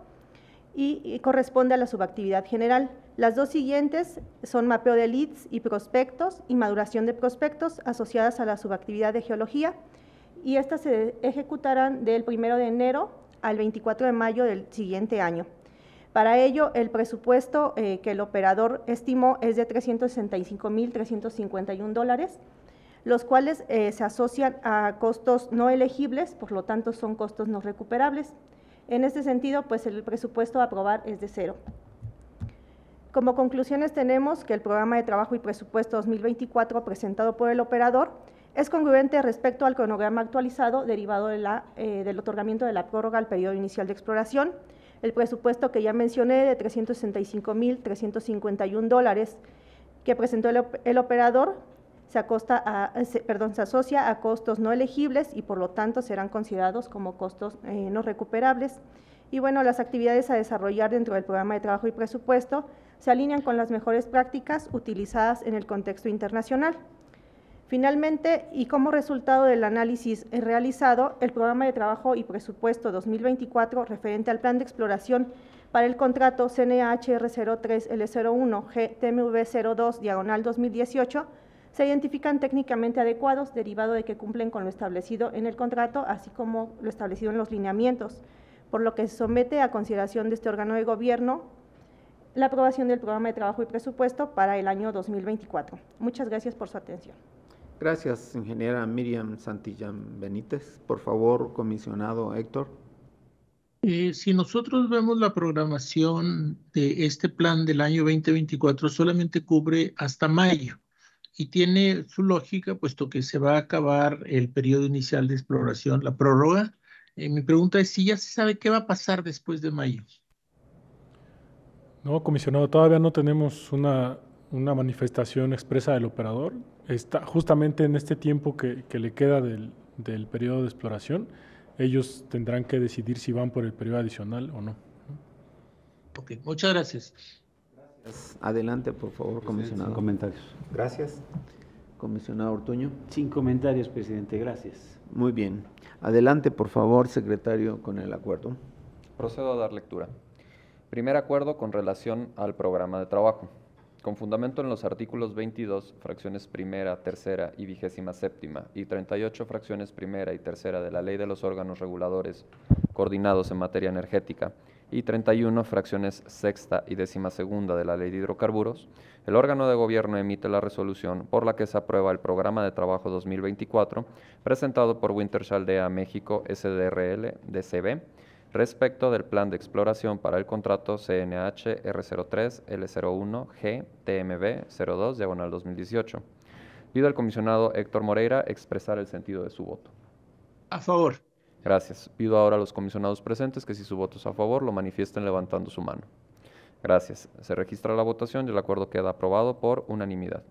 y corresponde a la subactividad general. Las 2 siguientes son mapeo de leads y prospectos y maduración de prospectos asociadas a la subactividad de geología y estas se ejecutarán del 1 de enero al 24 de mayo del siguiente año. Para ello, el presupuesto que el operador estimó es de $365,351, los cuales se asocian a costos no elegibles, por lo tanto son costos no recuperables. En este sentido, pues el presupuesto a aprobar es de 0. Como conclusiones tenemos que el Programa de Trabajo y Presupuesto 2024 presentado por el operador es congruente respecto al cronograma actualizado derivado de del otorgamiento de la prórroga al periodo inicial de exploración. El presupuesto que ya mencioné de $365,351 que presentó el operador se asocia a costos no elegibles y por lo tanto serán considerados como costos no recuperables. Y bueno, las actividades a desarrollar dentro del Programa de Trabajo y Presupuesto se alinean con las mejores prácticas utilizadas en el contexto internacional. Finalmente, y como resultado del análisis realizado, el Programa de Trabajo y Presupuesto 2024 referente al Plan de Exploración para el contrato CNHR03L01G-TMV02/2018, se identifican técnicamente adecuados, derivado de que cumplen con lo establecido en el contrato, así como lo establecido en los lineamientos, por lo que se somete a consideración de este órgano de gobierno la aprobación del programa de trabajo y presupuesto para el año 2024. Muchas gracias por su atención. Gracias, ingeniera Miriam Santillán Benítez. Por favor, comisionado Héctor. Si nosotros vemos la programación de este plan del año 2024, solamente cubre hasta mayo y tiene su lógica, puesto que se va a acabar el periodo inicial de exploración, la prórroga. Mi pregunta es si ya se sabe qué va a pasar después de mayo. No, comisionado, todavía no tenemos una manifestación expresa del operador. Está justamente en este tiempo que le queda del periodo de exploración. Ellos tendrán que decidir si van por el periodo adicional o no. Ok, muchas gracias. Adelante, por favor, comisionado. Sin comentarios. Gracias. Comisionado Ortuño. Sin comentarios, presidente, gracias. Muy bien. Adelante, por favor, secretario, con el acuerdo. Procedo a dar lectura. Primer acuerdo con relación al programa de trabajo. Con fundamento en los artículos 22, fracciones primera, tercera y 27ª, y 38 fracciones primera y tercera de la Ley de los Órganos Reguladores Coordinados en Materia Energética, y 31 fracciones sexta y 12ª de la Ley de Hidrocarburos, el órgano de gobierno emite la resolución por la que se aprueba el Programa de Trabajo 2024 presentado por Wintershall México SDRL DCB respecto del plan de exploración para el contrato CNH R03 L01 G TMB 02/2018. Pido al comisionado Héctor Moreira expresar el sentido de su voto. A favor. Gracias. Pido ahora a los comisionados presentes que si su voto es a favor lo manifiesten levantando su mano. Gracias. Se registra la votación y el acuerdo queda aprobado por unanimidad.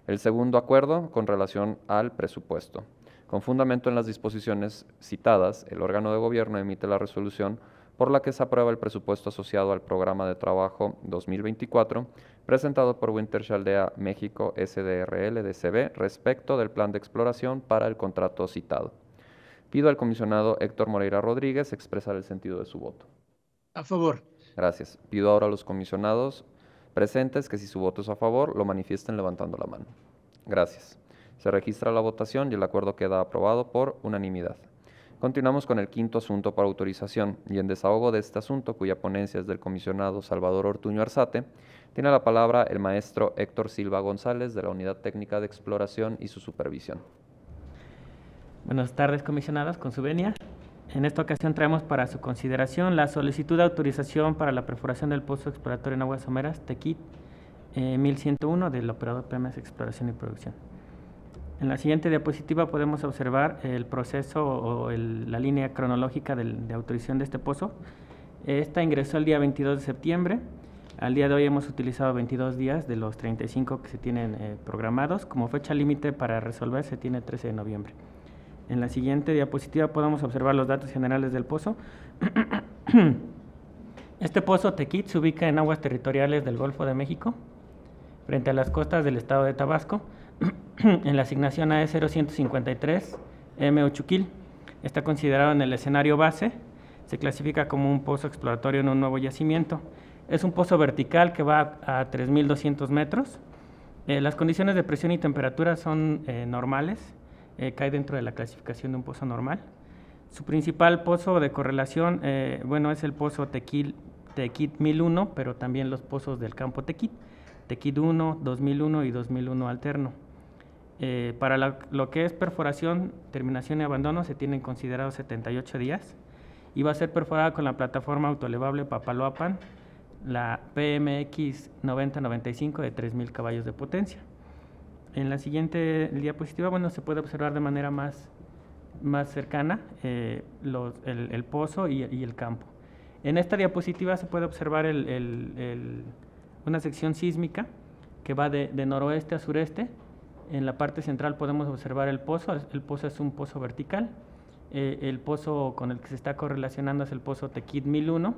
El segundo acuerdo con relación al presupuesto. Con fundamento en las disposiciones citadas, el órgano de gobierno emite la resolución por la que se aprueba el presupuesto asociado al Programa de Trabajo 2024, presentado por Wintershall México SDRL DCB respecto del plan de exploración para el contrato citado. Pido al comisionado Héctor Moreira Rodríguez expresar el sentido de su voto. A favor. Gracias. Pido ahora a los comisionados presentes que si su voto es a favor, lo manifiesten levantando la mano. Gracias. Se registra la votación y el acuerdo queda aprobado por unanimidad. Continuamos con el quinto asunto para autorización y en desahogo de este asunto, cuya ponencia es del comisionado Salvador Ortuño Arzate, tiene la palabra el maestro Héctor Silva González de la Unidad Técnica de Exploración y su supervisión. Buenas tardes, comisionados, con su venia. En esta ocasión traemos para su consideración la solicitud de autorización para la perforación del pozo exploratorio en aguas someras, TEQIT 1101, del operador PEMEX Exploración y Producción. En la siguiente diapositiva podemos observar el proceso o la línea cronológica de autorización de este pozo. Esta ingresó el día 22 de septiembre. Al día de hoy hemos utilizado 22 días de los 35 que se tienen programados. Como fecha límite para resolver se tiene 13 de noviembre. En la siguiente diapositiva podemos observar los datos generales del pozo. Este pozo TEQIT se ubica en aguas territoriales del Golfo de México, frente a las costas del estado de Tabasco, en la asignación AE 0153 M Uchuquil. Está considerado en el escenario base. Se clasifica como un pozo exploratorio en un nuevo yacimiento. Es un pozo vertical que va a 3.200 metros. Las condiciones de presión y temperatura son normales. Cae dentro de la clasificación de un pozo normal. Su principal pozo de correlación, es el pozo TEQIT 1001, pero también los pozos del campo TEQIT 1, 2001 y 2001 alterno. Para lo que es perforación, terminación y abandono se tienen considerados 78 días y va a ser perforada con la plataforma autoelevable Papaloapan, la PMX 9095 de 3.000 caballos de potencia. En la siguiente diapositiva, se puede observar de manera más cercana el pozo y el campo. En esta diapositiva se puede observar una sección sísmica que va de noroeste a sureste. En la parte central podemos observar el pozo. El pozo es un pozo vertical. El pozo con el que se está correlacionando es el pozo TEQIT 1001,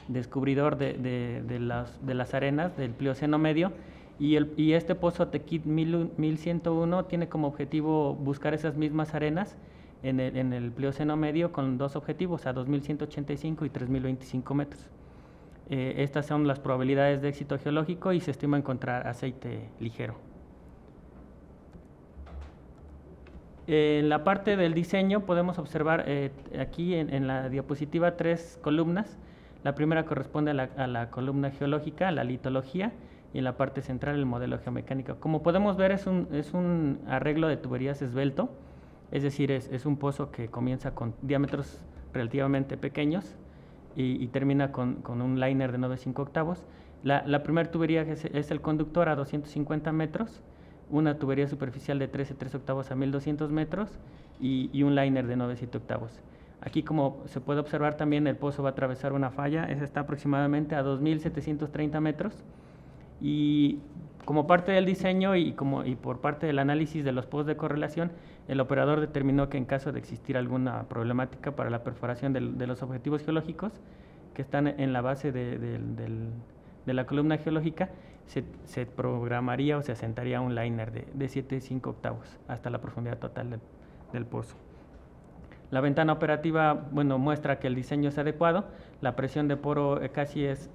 descubridor de las arenas del Plioceno medio. Y este pozo TEQIT 1101 tiene como objetivo buscar esas mismas arenas en el Plioceno medio con dos objetivos, a 2.185 y 3.025 metros. Estas son las probabilidades de éxito geológico y se estima encontrar aceite ligero. En la parte del diseño podemos observar aquí en la diapositiva 3 columnas. La primera corresponde a la columna geológica, la litología, y en la parte central el modelo geomecánico. Como podemos ver, es un arreglo de tuberías esbelto, es decir, es un pozo que comienza con diámetros relativamente pequeños y termina con un liner de 9,5 octavos. La primera tubería es el conductor a 250 metros, una tubería superficial de 13,3 octavos a 1,200 metros y un liner de 9,7 octavos. Aquí, como se puede observar también, el pozo va a atravesar una falla, esa está aproximadamente a 2,730 metros, y como parte del diseño y por parte del análisis de los pozos de correlación, el operador determinó que en caso de existir alguna problemática para la perforación de los objetivos geológicos que están en la base de la columna geológica, se programaría o se asentaría un liner de 7,5 octavos hasta la profundidad total del pozo. La ventana operativa, bueno, muestra que el diseño es adecuado. La presión de poro casi es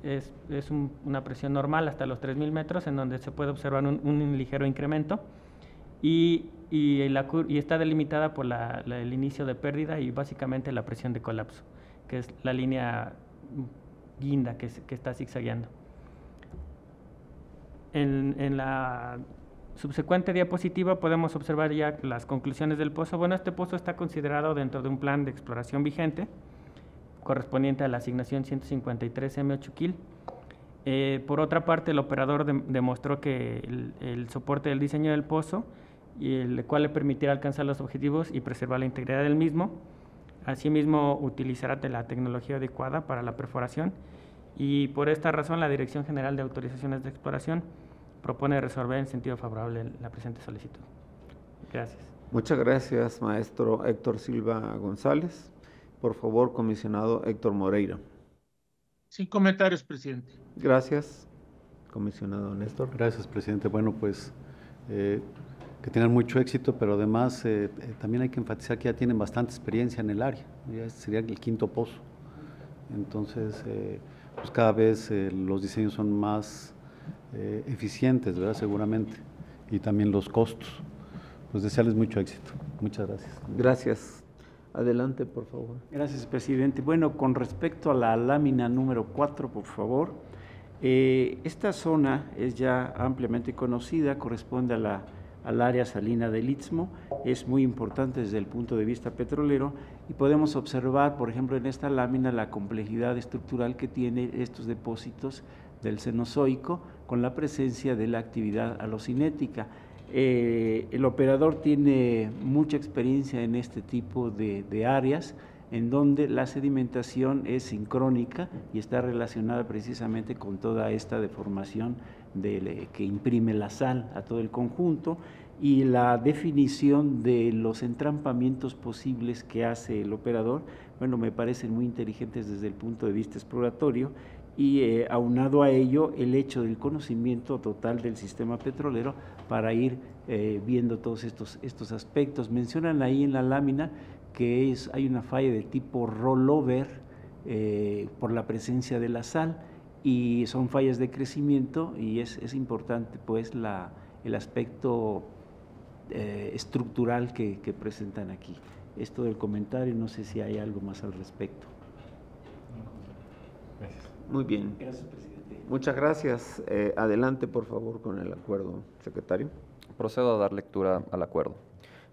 una presión normal hasta los 3,000 metros, en donde se puede observar un ligero incremento. Y está delimitada por el inicio de pérdida y básicamente la presión de colapso, que es la línea guinda que está zigzagueando. En la subsecuente diapositiva podemos observar ya las conclusiones del pozo. Bueno, este pozo está considerado dentro de un plan de exploración vigente correspondiente a la asignación 153 M8 Kil. Por otra parte, el operador demostró que el soporte del diseño del pozo, el cual le permitirá alcanzar los objetivos y preservar la integridad del mismo. Asimismo, utilizará la tecnología adecuada para la perforación, y por esta razón la Dirección General de Autorizaciones de Exploración propone resolver en sentido favorable la presente solicitud. Gracias. Muchas gracias, maestro Héctor Silva González. Por favor, comisionado Héctor Moreira. Sin comentarios, presidente. Gracias, comisionado Néstor. Gracias, presidente. Bueno, pues que tengan mucho éxito, pero además también hay que enfatizar que ya tienen bastante experiencia en el área. Ya sería el 5º pozo. Entonces, pues cada vez los diseños son más eficientes, ¿verdad? Seguramente, y también los costos. Pues desearles mucho éxito. Muchas gracias. Gracias. Adelante, por favor. Gracias, presidente. Bueno, con respecto a la lámina número 4, por favor, esta zona es ya ampliamente conocida, corresponde al área salina del Istmo, es muy importante desde el punto de vista petrolero, y podemos observar, por ejemplo, en esta lámina la complejidad estructural que tiene estos depósitos del Cenozoico con la presencia de la actividad halocinética. El operador tiene mucha experiencia en este tipo de áreas en donde la sedimentación es sincrónica y está relacionada precisamente con toda esta deformación que imprime la sal a todo el conjunto, y la definición de los entrampamientos posibles que hace el operador, bueno, me parecen muy inteligentes desde el punto de vista exploratorio, y aunado a ello el hecho del conocimiento total del sistema petrolero para ir viendo todos estos aspectos. Mencionan ahí en la lámina que hay una falla de tipo rollover por la presencia de la sal, y son fallas de crecimiento, y es importante pues el aspecto estructural que presentan aquí. Es todo el comentario, no sé si hay algo más al respecto. Gracias. Muy bien. Gracias, presidente. Muchas gracias. Adelante, por favor, con el acuerdo, secretario. Procedo a dar lectura al acuerdo.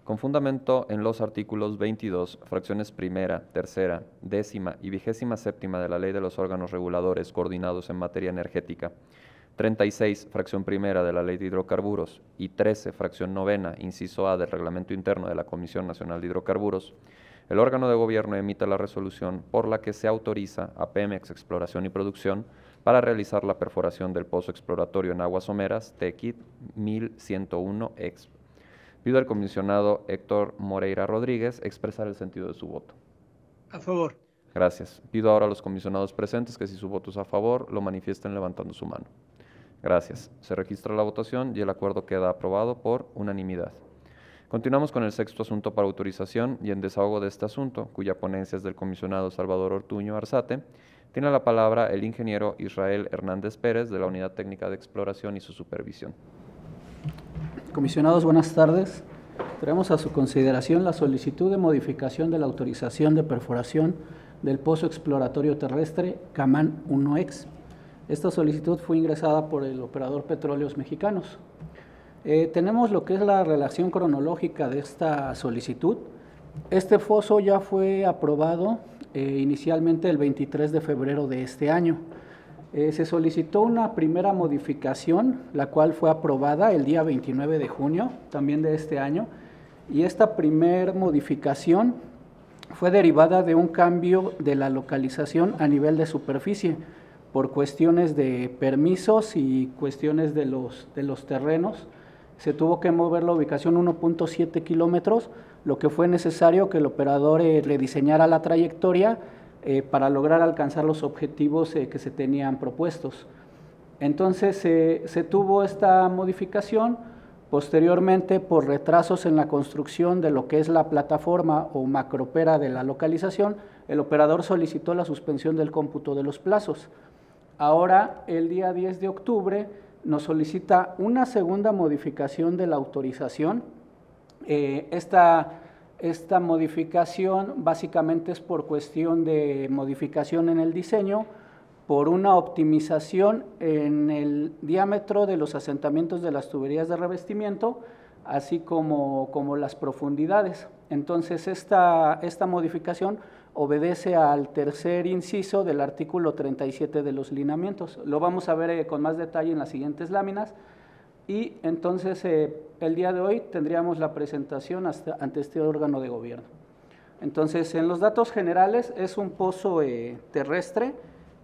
Con fundamento en los artículos 22, fracciones primera, tercera, 10ª y 27ª de la Ley de los Órganos Reguladores Coordinados en Materia Energética, 36, fracción primera de la Ley de Hidrocarburos y 13, fracción novena, inciso A del Reglamento Interno de la Comisión Nacional de Hidrocarburos, el órgano de gobierno emite la resolución por la que se autoriza a Pemex Exploración y Producción para realizar la perforación del pozo exploratorio en aguas someras Tequit 1101 Exp. Pido al comisionado Héctor Moreira Rodríguez expresar el sentido de su voto. A favor. Gracias. Pido ahora a los comisionados presentes que si su voto es a favor, lo manifiesten levantando su mano. Gracias. Se registra la votación y el acuerdo queda aprobado por unanimidad. Continuamos con el sexto asunto para autorización y en desahogo de este asunto, cuya ponencia es del comisionado Salvador Ortuño Arzate, tiene la palabra el ingeniero Israel Hernández Pérez de la Unidad Técnica de Exploración y su supervisión. Comisionados, buenas tardes. Traemos a su consideración la solicitud de modificación de la autorización de perforación del pozo exploratorio terrestre Camán 1X. Esta solicitud fue ingresada por el operador Petróleos Mexicanos. Tenemos lo que es la relación cronológica de esta solicitud. Este foso ya fue aprobado inicialmente el 23 de febrero de este año. Se solicitó una primera modificación, la cual fue aprobada el día 29 de junio también de este año, y esta primera modificación fue derivada de un cambio de la localización a nivel de superficie por cuestiones de permisos y cuestiones de los terrenos. Se tuvo que mover la ubicación 1.7 kilómetros, lo que fue necesario que el operador rediseñara la trayectoria para lograr alcanzar los objetivos que se tenían propuestos. Entonces se tuvo esta modificación. Posteriormente, por retrasos en la construcción de lo que es la plataforma o macropera de la localización, el operador solicitó la suspensión del cómputo de los plazos. Ahora, el día 10 de octubre, nos solicita una segunda modificación de la autorización. Esta modificación básicamente es por cuestión de modificación en el diseño, por una optimización en el diámetro de los asentamientos de las tuberías de revestimiento, así como las profundidades. Entonces, esta modificación obedece al tercer inciso del artículo 37 de los lineamientos. Lo vamos a ver con más detalle en las siguientes láminas. Y entonces, el día de hoy tendríamos la presentación ante este órgano de gobierno. Entonces, en los datos generales, es un pozo terrestre.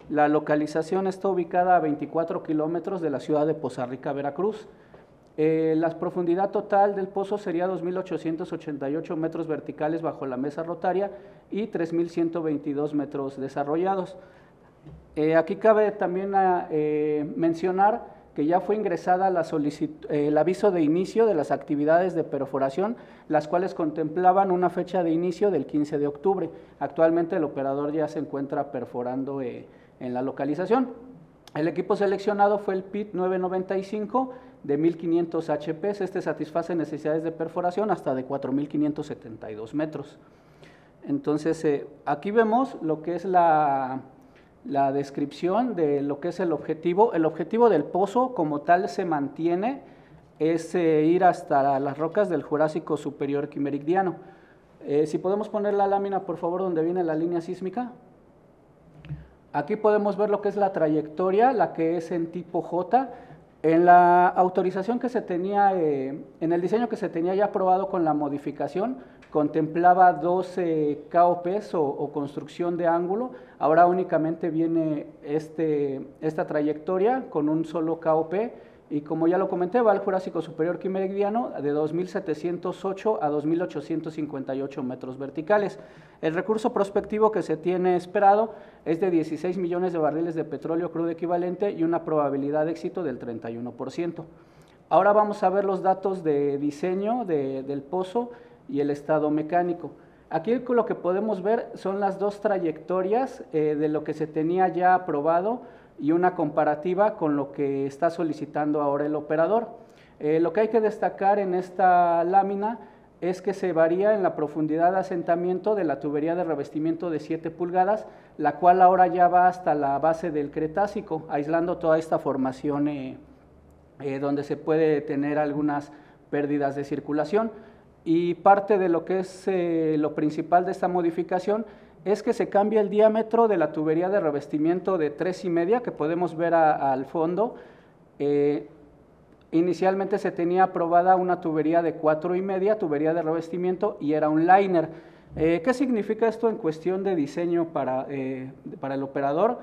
La localización está ubicada a 24 kilómetros de la ciudad de Poza Rica, Veracruz. La profundidad total del pozo sería 2.888 metros verticales bajo la mesa rotaria y 3.122 metros desarrollados. Aquí cabe también mencionar que ya fue ingresada el aviso de inicio de las actividades de perforación, las cuales contemplaban una fecha de inicio del 15 de octubre. Actualmente el operador ya se encuentra perforando en la localización. El equipo seleccionado fue el PIT 995 de 1.500 HPs. Este satisface necesidades de perforación hasta de 4.572 metros. Entonces, aquí vemos lo que es la descripción de lo que es el objetivo. El objetivo del pozo como tal se mantiene, es ir hasta las rocas del Jurásico Superior Quimericdiano. Si podemos poner la lámina, por favor, donde viene la línea sísmica. Aquí podemos ver lo que es la trayectoria, la que es en tipo J. En la autorización que se tenía, en el diseño que se tenía ya aprobado con la modificación, contemplaba 12 KOPs o construcción de ángulo. Ahora únicamente viene esta trayectoria con un solo KOP, y como ya lo comenté, va al Jurásico Superior Quimericdiano de 2.708 a 2.858 metros verticales. El recurso prospectivo que se tiene esperado es de 16 millones de barriles de petróleo crudo equivalente y una probabilidad de éxito del 31%. Ahora vamos a ver los datos de diseño del pozo y el estado mecánico. Aquí lo que podemos ver son las dos trayectorias de lo que se tenía ya aprobado y una comparativa con lo que está solicitando ahora el operador. Lo que hay que destacar en esta lámina es que se varía en la profundidad de asentamiento de la tubería de revestimiento de 7 pulgadas, la cual ahora ya va hasta la base del Cretácico, aislando toda esta formación donde se puede tener algunas pérdidas de circulación. Y parte de lo que es lo principal de esta modificación es que se cambia el diámetro de la tubería de revestimiento de 3,5, que podemos ver al fondo. Inicialmente se tenía aprobada una tubería de 4,5, tubería de revestimiento, y era un liner. ¿Qué significa esto en cuestión de diseño para el operador?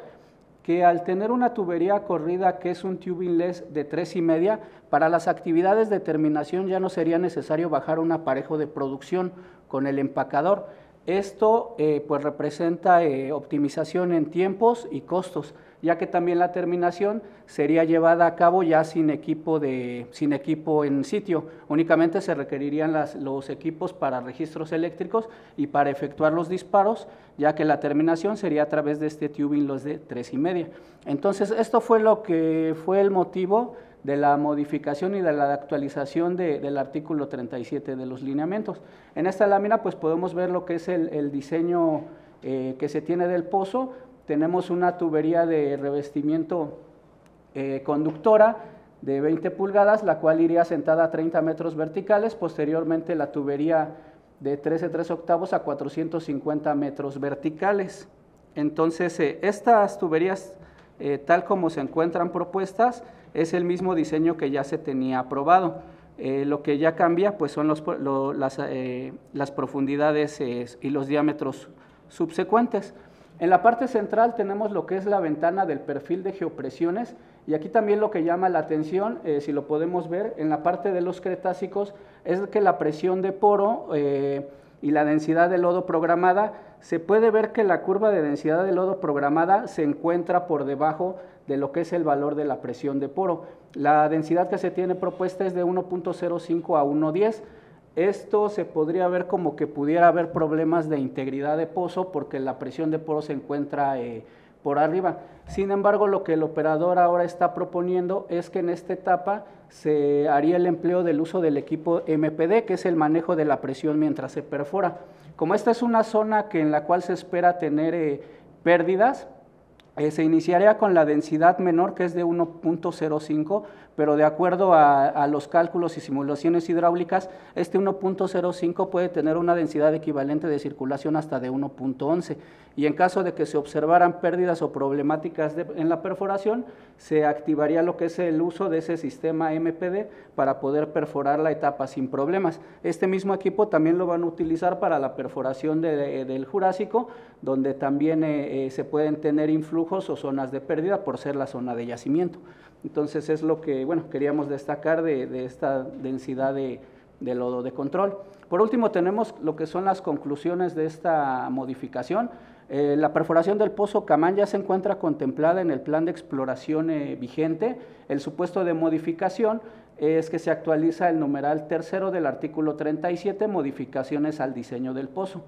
Que al tener una tubería corrida que es un tubingless de 3,5, para las actividades de terminación ya no sería necesario bajar un aparejo de producción con el empacador. Esto pues representa optimización en tiempos y costos, ya que también la terminación sería llevada a cabo ya sin equipo en sitio. Únicamente se requerirían los equipos para registros eléctricos y para efectuar los disparos, ya que la terminación sería a través de este tubing los de 3,5. Entonces, esto fue lo que fue el motivo de la modificación y de la actualización del artículo 37 de los lineamientos. En esta lámina pues podemos ver lo que es el diseño que se tiene del pozo. Tenemos una tubería de revestimiento conductora de 20 pulgadas, la cual iría sentada a 30 metros verticales, posteriormente la tubería de 13,3 a 450 metros verticales. Entonces, estas tuberías, tal como se encuentran propuestas, es el mismo diseño que ya se tenía aprobado. Lo que ya cambia pues son las profundidades y los diámetros subsecuentes. En la parte central tenemos lo que es la ventana del perfil de geopresiones, y aquí también lo que llama la atención, si lo podemos ver, en la parte de los cretácicos, es que la presión de poro y la densidad de lodo programada, se puede ver que la curva de densidad de lodo programada se encuentra por debajo de lo que es el valor de la presión de poro. La densidad que se tiene propuesta es de 1.05 a 1.10. Esto se podría ver como que pudiera haber problemas de integridad de pozo porque la presión de poro se encuentra por arriba. Sin embargo, lo que el operador ahora está proponiendo es que en esta etapa se haría el empleo del uso del equipo MPD, que es el manejo de la presión mientras se perfora. Como esta es una zona en la cual se espera tener pérdidas, se iniciaría con la densidad menor, que es de 1.05, pero de acuerdo a los cálculos y simulaciones hidráulicas, este 1.05 puede tener una densidad equivalente de circulación hasta de 1.11, y en caso de que se observaran pérdidas o problemáticas en la perforación, se activaría lo que es el uso de ese sistema MPD para poder perforar la etapa sin problemas. Este mismo equipo también lo van a utilizar para la perforación del Jurásico, donde también se pueden tener influjos o zonas de pérdida por ser la zona de yacimiento. Entonces es lo que queríamos destacar de esta densidad de lodo de control. Por último, tenemos lo que son las conclusiones de esta modificación. La perforación del pozo Camán ya se encuentra contemplada en el plan de exploración vigente. El supuesto de modificación es que se actualiza el numeral tercero del artículo 37, modificaciones al diseño del pozo.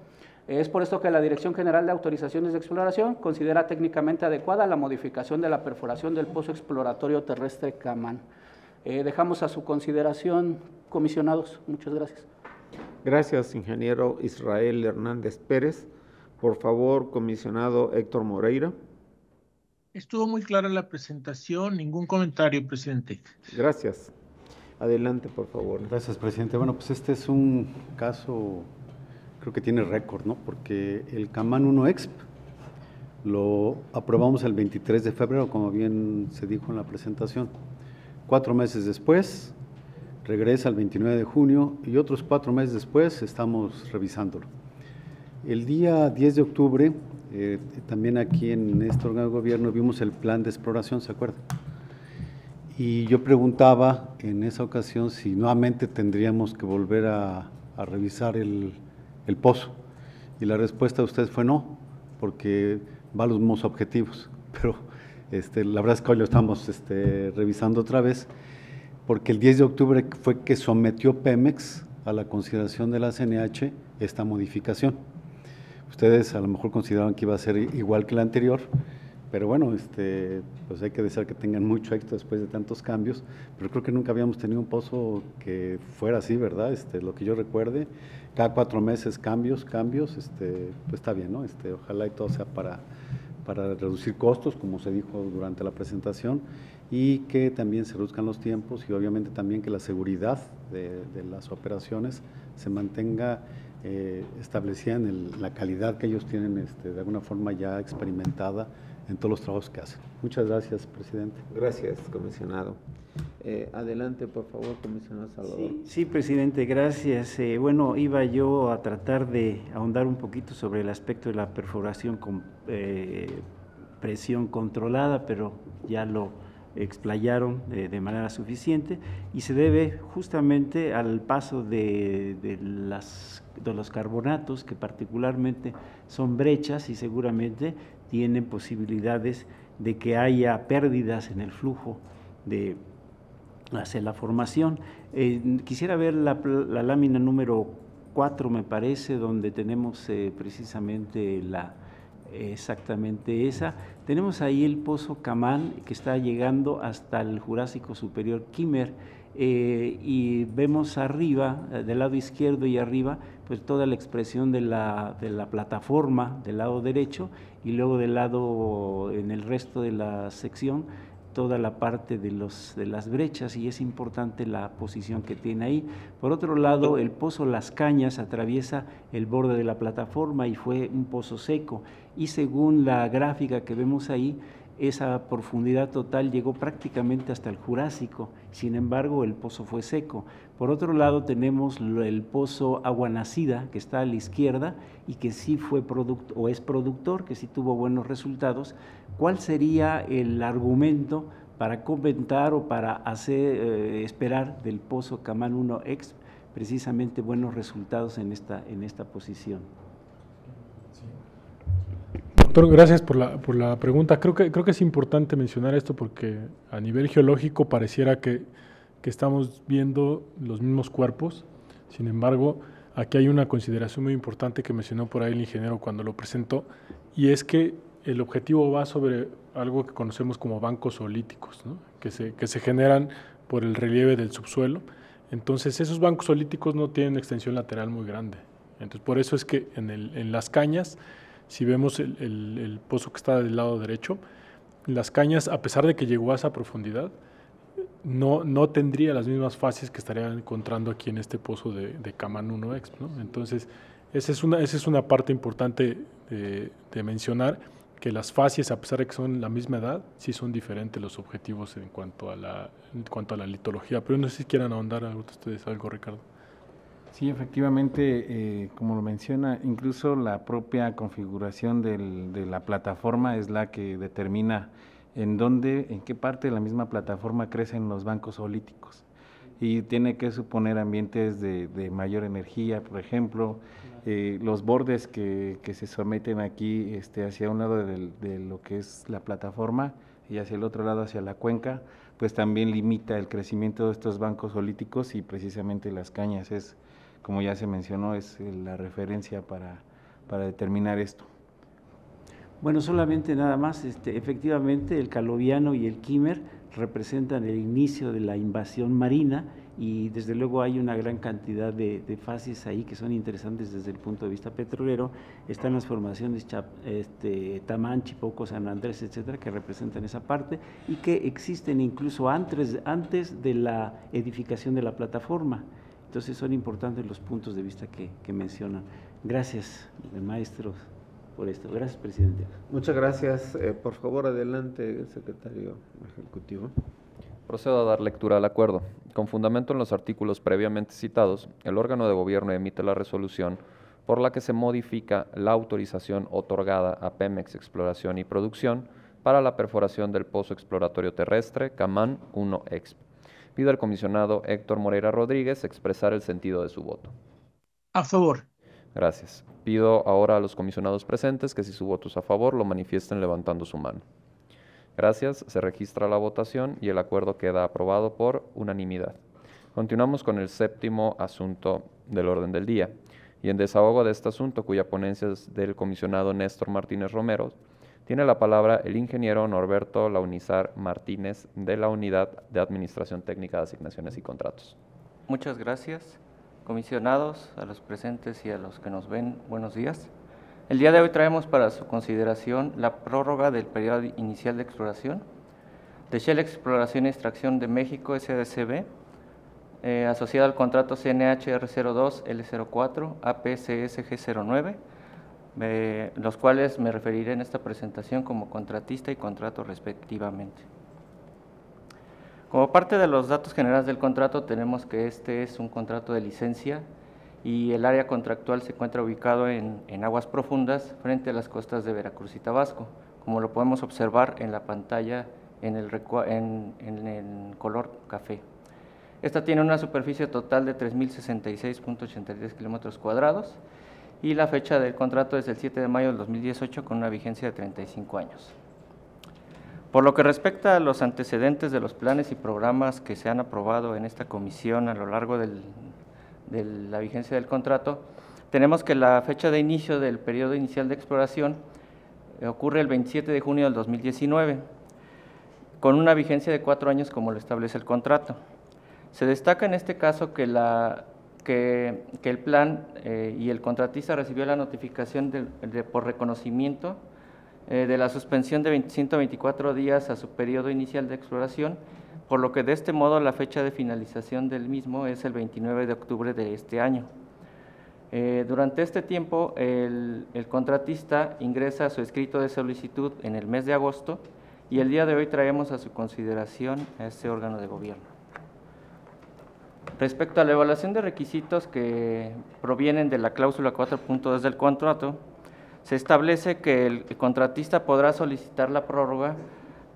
Es por esto que la Dirección General de Autorizaciones de Exploración considera técnicamente adecuada la modificación de la perforación del pozo exploratorio terrestre Camán. Dejamos a su consideración, comisionados. Muchas gracias. Gracias, ingeniero Israel Hernández Pérez. Por favor, comisionado Héctor Moreira. Estuvo muy clara la presentación, ningún comentario, presidente. Gracias. Adelante, por favor. Gracias, presidente. Bueno, pues este es un caso, creo que tiene récord, ¿no? Porque el Camán 1 Exp lo aprobamos el 23 de febrero, como bien se dijo en la presentación. 4 meses después, regresa el 29 de junio y otros 4 meses después estamos revisándolo. El día 10 de octubre, también aquí en este órgano de gobierno vimos el plan de exploración, ¿se acuerdan? Y yo preguntaba en esa ocasión si nuevamente tendríamos que volver a revisar el pozo. Y la respuesta de ustedes fue no, porque va a los mismos objetivos. Pero la verdad es que hoy lo estamos revisando otra vez, porque el 10 de octubre fue que sometió Pemex a la consideración de la CNH esta modificación. Ustedes a lo mejor consideraban que iba a ser igual que la anterior, pero bueno, pues hay que desear que tengan mucho éxito después de tantos cambios, pero creo que nunca habíamos tenido un pozo que fuera así, ¿verdad? Lo que yo recuerde, cada 4 meses cambios, pues está bien, ¿no? Ojalá y todo sea para reducir costos, como se dijo durante la presentación, y que también se reduzcan los tiempos y obviamente también que la seguridad de las operaciones se mantenga establecida en la calidad que ellos tienen de alguna forma ya experimentada en todos los trabajos que hacen. Muchas gracias, presidente. Gracias, comisionado. Adelante, por favor, comisionado Salvador. Sí, presidente, gracias. Bueno, iba yo a tratar de ahondar un poquito sobre el aspecto de la perforación con presión controlada, pero ya lo explayaron de manera suficiente, y se debe justamente al paso de los carbonatos, que particularmente son brechas y seguramente tienen posibilidades de que haya pérdidas en el flujo hacia la formación. Quisiera ver la lámina número 4, me parece, donde tenemos precisamente exactamente esa. Tenemos ahí el pozo Camán, que está llegando hasta el Jurásico Superior Quimmer, y vemos arriba, del lado izquierdo y arriba, pues toda la expresión de la plataforma del lado derecho, y luego del lado, en el resto de la sección, toda la parte de las brechas, y es importante la posición que tiene ahí. Por otro lado, el pozo Las Cañas atraviesa el borde de la plataforma y fue un pozo seco, y según la gráfica que vemos ahí, esa profundidad total llegó prácticamente hasta el Jurásico, sin embargo el pozo fue seco. Por otro lado tenemos el pozo Agua Nacida, que está a la izquierda y que sí fue es productor, que sí tuvo buenos resultados. ¿Cuál sería el argumento para comentar o para hacer esperar del pozo Camán 1X precisamente buenos resultados en esta posición? Doctor, gracias por la pregunta. Creo que es importante mencionar esto porque a nivel geológico pareciera que estamos viendo los mismos cuerpos. Sin embargo, aquí hay una consideración muy importante que mencionó por ahí el ingeniero cuando lo presentó, y es que el objetivo va sobre algo que conocemos como bancos olíticos, ¿no? que se generan por el relieve del subsuelo. Entonces, esos bancos olíticos no tienen extensión lateral muy grande. Entonces, por eso es que en Las Cañas, si vemos el pozo que está del lado derecho, Las Cañas, a pesar de que llegó a esa profundidad, no tendría las mismas fases que estaría encontrando aquí en este pozo de Camán 1X, ¿no? Entonces, esa es una parte importante de mencionar, que las fases, a pesar de que son la misma edad, sí son diferentes los objetivos en cuanto a la litología. Pero no sé si quieran ahondar ustedes algo, Ricardo. Sí, efectivamente, como lo menciona, incluso la propia configuración de la plataforma es la que determina en qué parte de la misma plataforma crecen los bancos olíticos, y tiene que suponer ambientes de mayor energía, por ejemplo, los bordes que se someten aquí hacia un lado de lo que es la plataforma y hacia el otro lado, hacia la cuenca, pues también limita el crecimiento de estos bancos olíticos, y precisamente Las Cañas es, como ya se mencionó, es la referencia para determinar esto. Bueno, solamente nada más, efectivamente el Caloviano y el Quimmer representan el inicio de la invasión marina, y desde luego hay una gran cantidad de fases ahí que son interesantes desde el punto de vista petrolero. Están las formaciones Tamán, Chipoco, San Andrés, etcétera, que representan esa parte y que existen incluso antes de la edificación de la plataforma. Entonces son importantes los puntos de vista que mencionan. Gracias, maestros, por esto. Gracias, presidente. Muchas gracias. Por favor, adelante, secretario ejecutivo. Procedo a dar lectura al acuerdo. Con fundamento en los artículos previamente citados, el órgano de gobierno emite la resolución por la que se modifica la autorización otorgada a Pemex Exploración y Producción para la perforación del pozo exploratorio terrestre Camán 1X. Pido al comisionado Héctor Moreira Rodríguez expresar el sentido de su voto. A favor. Gracias. Pido ahora a los comisionados presentes que si su voto es a favor lo manifiesten levantando su mano. Gracias. Se registra la votación y el acuerdo queda aprobado por unanimidad. Continuamos con el séptimo asunto del orden del día. Y en desahogo de este asunto, cuya ponencia es del comisionado Néstor Martínez Romero, tiene la palabra el ingeniero Norberto Launizar Martínez, de la Unidad de Administración Técnica de Asignaciones y Contratos. Muchas gracias, comisionados, a los presentes y a los que nos ven, buenos días. El día de hoy traemos para su consideración la prórroga del periodo inicial de exploración de Shell Exploración y Extracción de México, SDCB, asociada al contrato CNH-R02, L04, APCSG09, los cuales me referiré en esta presentación como contratista y contrato respectivamente. Como parte de los datos generales del contrato, tenemos que este es un contrato de licencia y el área contractual se encuentra ubicado en aguas profundas frente a las costas de Veracruz y Tabasco, como lo podemos observar en la pantalla en el color café. Esta tiene una superficie total de 3.066.83 kilómetros cuadrados y la fecha del contrato es el 7 de mayo del 2018 con una vigencia de 35 años. Por lo que respecta a los antecedentes de los planes y programas que se han aprobado en esta comisión a lo largo de la vigencia del contrato, tenemos que la fecha de inicio del periodo inicial de exploración ocurre el 27 de junio del 2019, con una vigencia de 4 años como lo establece el contrato. Se destaca en este caso que el plan y el contratista recibió la notificación por reconocimiento de la suspensión de 124 días a su periodo inicial de exploración, por lo que de este modo la fecha de finalización del mismo es el 29 de octubre de este año. Durante este tiempo, el contratista ingresa su escrito de solicitud en el mes de agosto y el día de hoy traemos a su consideración a este órgano de gobierno. Respecto a la evaluación de requisitos que provienen de la cláusula 4.2 del contrato, se establece que el contratista podrá solicitar la prórroga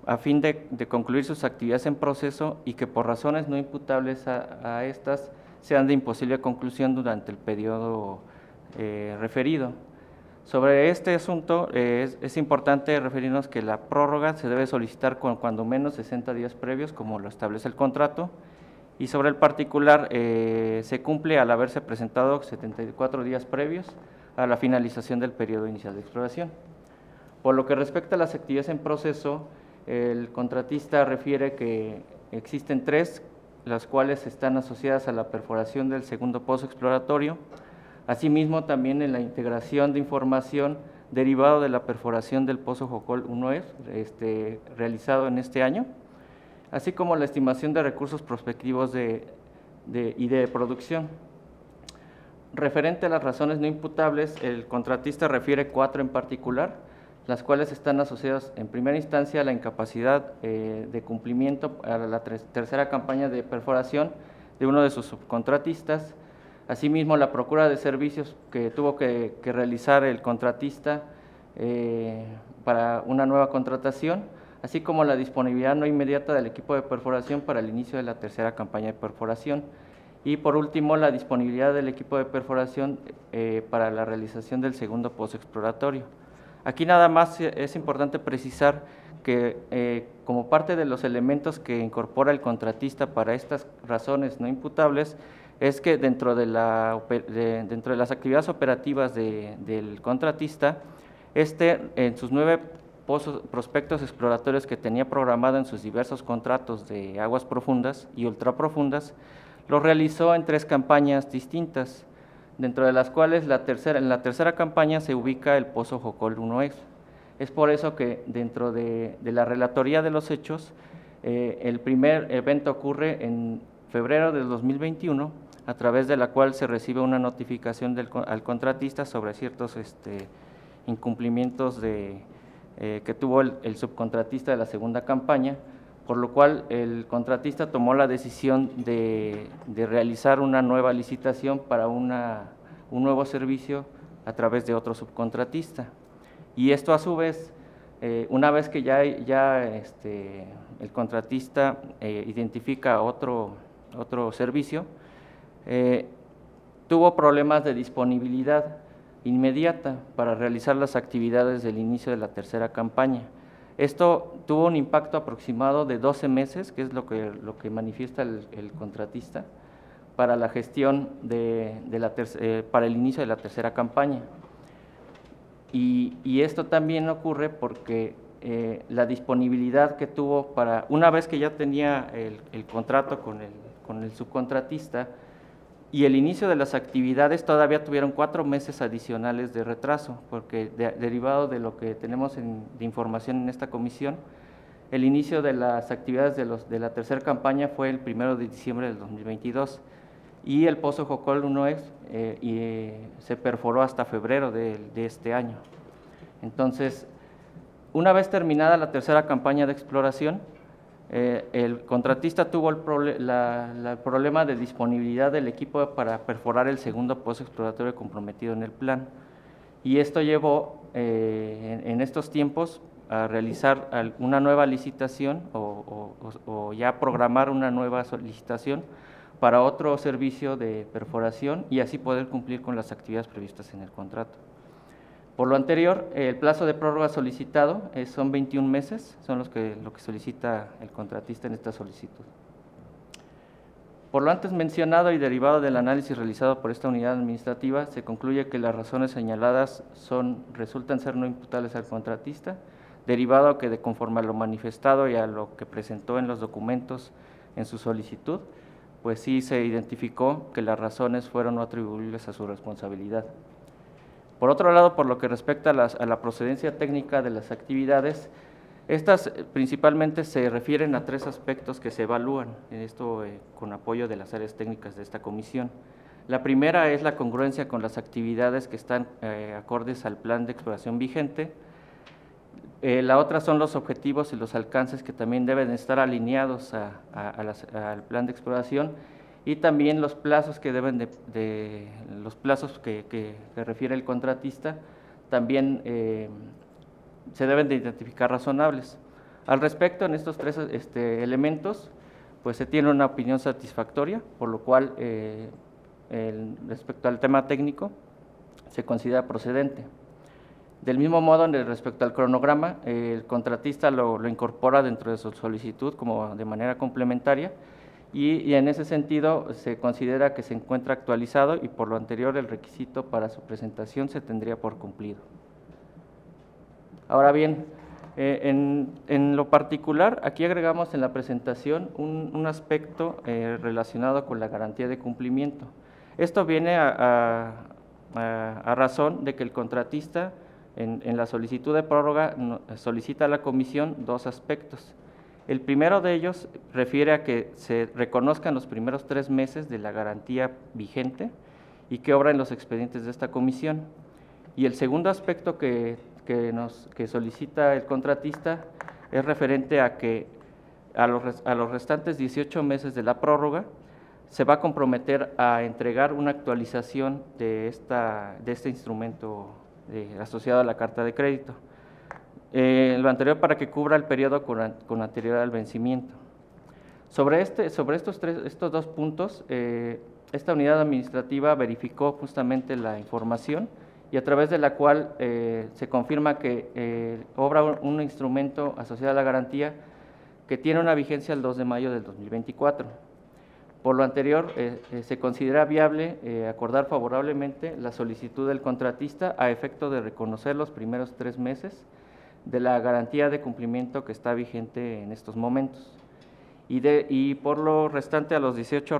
a fin de concluir sus actividades en proceso y que por razones no imputables a estas sean de imposible conclusión durante el periodo referido. Sobre este asunto es importante referirnos que la prórroga se debe solicitar con cuando menos 60 días previos, como lo establece el contrato, y sobre el particular se cumple al haberse presentado 74 días previos a la finalización del periodo inicial de exploración. Por lo que respecta a las actividades en proceso, el contratista refiere que existen 3, las cuales están asociadas a la perforación del segundo pozo exploratorio, asimismo también en la integración de información derivado de la perforación del pozo Jocol 1E, realizado en este año, así como la estimación de recursos prospectivos y de producción. Referente a las razones no imputables, el contratista refiere 4 en particular, las cuales están asociadas en primera instancia a la incapacidad de cumplimiento a la tercera campaña de perforación de uno de sus subcontratistas, asimismo la procura de servicios que tuvo que realizar el contratista para una nueva contratación, así como la disponibilidad no inmediata del equipo de perforación para el inicio de la tercera campaña de perforación. Y por último, la disponibilidad del equipo de perforación para la realización del segundo pozo exploratorio. Aquí nada más es importante precisar que como parte de los elementos que incorpora el contratista para estas razones no imputables, es que dentro de las actividades operativas del contratista, en sus 9 prospectos exploratorios que tenía programado en sus diversos contratos de aguas profundas y ultraprofundas, lo realizó en 3 campañas distintas, dentro de las cuales en la tercera campaña se ubica el pozo Jocol 1X. Es por eso que dentro de la relatoría de los hechos, el primer evento ocurre en febrero del 2021, a través de la cual se recibe una notificación al contratista sobre ciertos incumplimientos que tuvo el subcontratista de la segunda campaña, por lo cual el contratista tomó la decisión de realizar una nueva licitación para un nuevo servicio a través de otro subcontratista. Y esto a su vez, una vez que ya el contratista identifica otro servicio, tuvo problemas de disponibilidad inmediata para realizar las actividades del inicio de la tercera campaña. Esto tuvo un impacto aproximado de 12 meses, que es lo que manifiesta el contratista, para la gestión para el inicio de la tercera campaña. Y esto también ocurre porque la disponibilidad que tuvo una vez que ya tenía el contrato con el subcontratista y el inicio de las actividades, todavía tuvieron 4 meses adicionales de retraso, porque derivado de lo que tenemos de información en esta comisión, el inicio de las actividades de la tercera campaña fue el 1 de diciembre del 2022 y el pozo Jocol 1X se perforó hasta febrero de este año. Entonces, una vez terminada la tercera campaña de exploración, el contratista tuvo el problema de disponibilidad del equipo para perforar el segundo pozo exploratorio comprometido en el plan. Y esto llevó en estos tiempos a realizar una nueva licitación o ya programar una nueva licitación para otro servicio de perforación y así poder cumplir con las actividades previstas en el contrato. Por lo anterior, el plazo de prórroga solicitado son 21 meses, son lo que solicita el contratista en esta solicitud. Por lo antes mencionado y derivado del análisis realizado por esta unidad administrativa, se concluye que las razones señaladas resultan ser no imputables al contratista, derivado que de conforme a lo manifestado y a lo que presentó en los documentos en su solicitud, pues sí se identificó que las razones fueron no atribuibles a su responsabilidad. Por otro lado, por lo que respecta a la procedencia técnica de las actividades, estas principalmente se refieren a 3 aspectos que se evalúan, esto con apoyo de las áreas técnicas de esta comisión. La primera es la congruencia con las actividades que están acordes al plan de exploración vigente. La otra son los objetivos y los alcances que también deben estar alineados al plan de exploración y también los plazos que deben los plazos que refiere el contratista también se deben de identificar razonables. Al respecto, en estos 3 elementos, pues se tiene una opinión satisfactoria, por lo cual, respecto al tema técnico, se considera procedente. Del mismo modo, respecto al cronograma, el contratista lo incorpora dentro de su solicitud como de manera complementaria y en ese sentido se considera que se encuentra actualizado y por lo anterior el requisito para su presentación se tendría por cumplido. Ahora bien, en lo particular, aquí agregamos en la presentación un aspecto relacionado con la garantía de cumplimiento. Esto viene a razón de que el contratista en la solicitud de prórroga solicita a la comisión 2 aspectos. El primero de ellos refiere a que se reconozcan los primeros 3 meses de la garantía vigente y que obra en los expedientes de esta comisión. Y el segundo aspecto que solicita el contratista es referente a que a los restantes 18 meses de la prórroga se va a comprometer a entregar una actualización de este instrumento asociado a la carta de crédito. Lo anterior para que cubra el periodo con anterioridad al vencimiento. Sobre estos 2 puntos, esta unidad administrativa verificó justamente la información y a través de la cual se confirma que obra un instrumento asociado a la garantía que tiene una vigencia el 2 de mayo del 2024. Por lo anterior, se considera viable acordar favorablemente la solicitud del contratista a efecto de reconocer los primeros 3 meses de la garantía de cumplimiento que está vigente en estos momentos. Y por lo restante a los 18,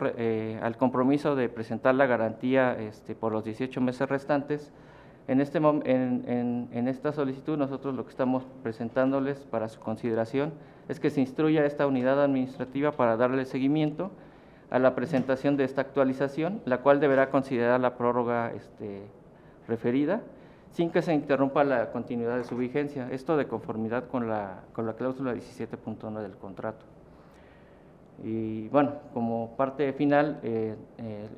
al compromiso de presentar la garantía por los 18 meses restantes, en esta solicitud nosotros lo que estamos presentándoles para su consideración es que se instruya a esta unidad administrativa para darle seguimiento a la presentación de esta actualización, la cual deberá considerar la prórroga referida, sin que se interrumpa la continuidad de su vigencia, esto de conformidad con la cláusula 17.1 del contrato. Y bueno, como parte final,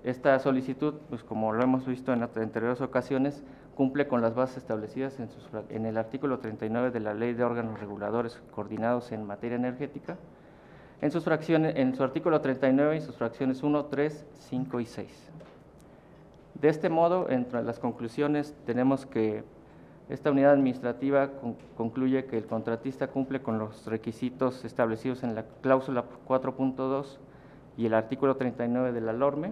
esta solicitud, pues como lo hemos visto en anteriores ocasiones, cumple con las bases establecidas en el artículo 39 de la Ley de Órganos Reguladores Coordinados en Materia Energética, en su artículo 39 y sus fracciones 1, 3, 5 y 6. De este modo, entre las conclusiones tenemos que esta unidad administrativa concluye que el contratista cumple con los requisitos establecidos en la cláusula 4.2 y el artículo 39 de la LORME,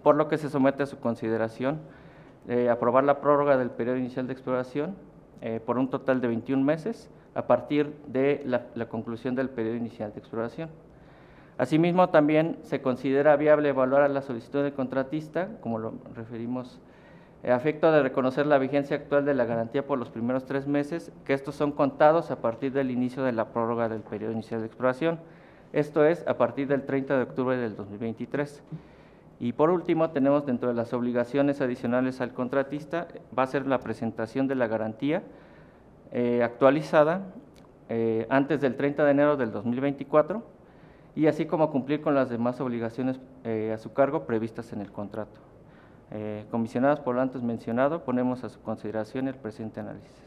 por lo que se somete a su consideración aprobar la prórroga del periodo inicial de exploración por un total de 21 meses a partir de la conclusión del periodo inicial de exploración. Asimismo, también se considera viable evaluar a la solicitud del contratista, como lo referimos, a efecto de reconocer la vigencia actual de la garantía por los primeros 3 meses, que estos son contados a partir del inicio de la prórroga del periodo inicial de exploración, esto es, a partir del 30 de octubre del 2023. Y por último, tenemos dentro de las obligaciones adicionales al contratista, va a ser la presentación de la garantía actualizada antes del 30 de enero del 2024, y así como cumplir con las demás obligaciones a su cargo previstas en el contrato. Comisionados por lo antes mencionado, ponemos a su consideración el presente análisis.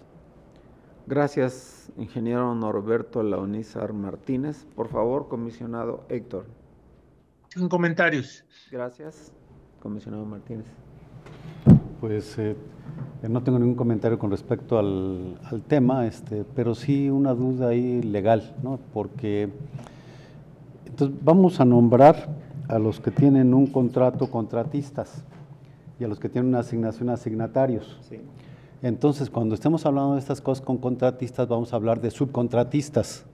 Gracias, ingeniero Norberto Launizar Martínez. Por favor, comisionado Héctor. Sin comentarios. Gracias, comisionado Martínez. Pues no tengo ningún comentario con respecto al tema, pero sí una duda ahí legal, ¿no? Porque entonces vamos a nombrar a los que tienen un contrato contratistas y a los que tienen una asignación asignatarios. Sí. Entonces, cuando estemos hablando de estas cosas con contratistas, vamos a hablar de subcontratistas.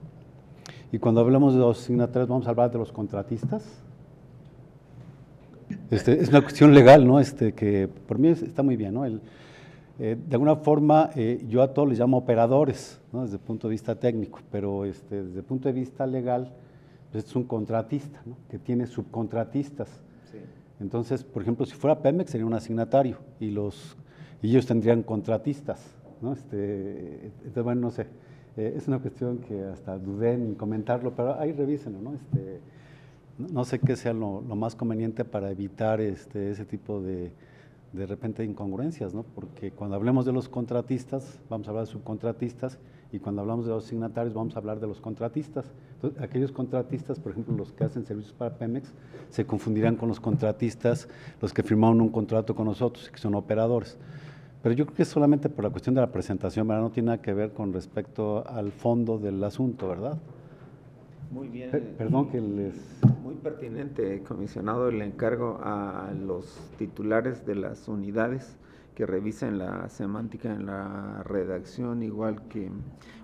Y cuando hablemos de los asignatarios, vamos a hablar de los contratistas. Es una cuestión legal, ¿no? Que por mí está muy bien, ¿no? De alguna forma, yo a todos les llamo operadores, ¿no? Desde el punto de vista técnico, pero desde el punto de vista legal, pues es un contratista, ¿no? Que tiene subcontratistas. Sí. Entonces, por ejemplo, si fuera Pemex sería un asignatario y ellos tendrían contratistas, ¿no? Entonces, bueno, no sé, es una cuestión que hasta dudé en comentarlo, pero ahí revísenlo, ¿no? No sé qué sea lo más conveniente para evitar ese tipo de repente incongruencias, ¿no? Porque cuando hablemos de los contratistas, vamos a hablar de subcontratistas, y cuando hablamos de los asignatarios, vamos a hablar de los contratistas. Entonces, aquellos contratistas, por ejemplo, los que hacen servicios para Pemex, se confundirán con los contratistas, los que firmaron un contrato con nosotros y que son operadores. Pero yo creo que es solamente por la cuestión de la presentación, ¿verdad? No tiene nada que ver con respecto al fondo del asunto, ¿verdad? Muy bien. Perdón que les... Muy pertinente, comisionado, el encargo a los titulares de las unidades que revisen la semántica en la redacción, igual que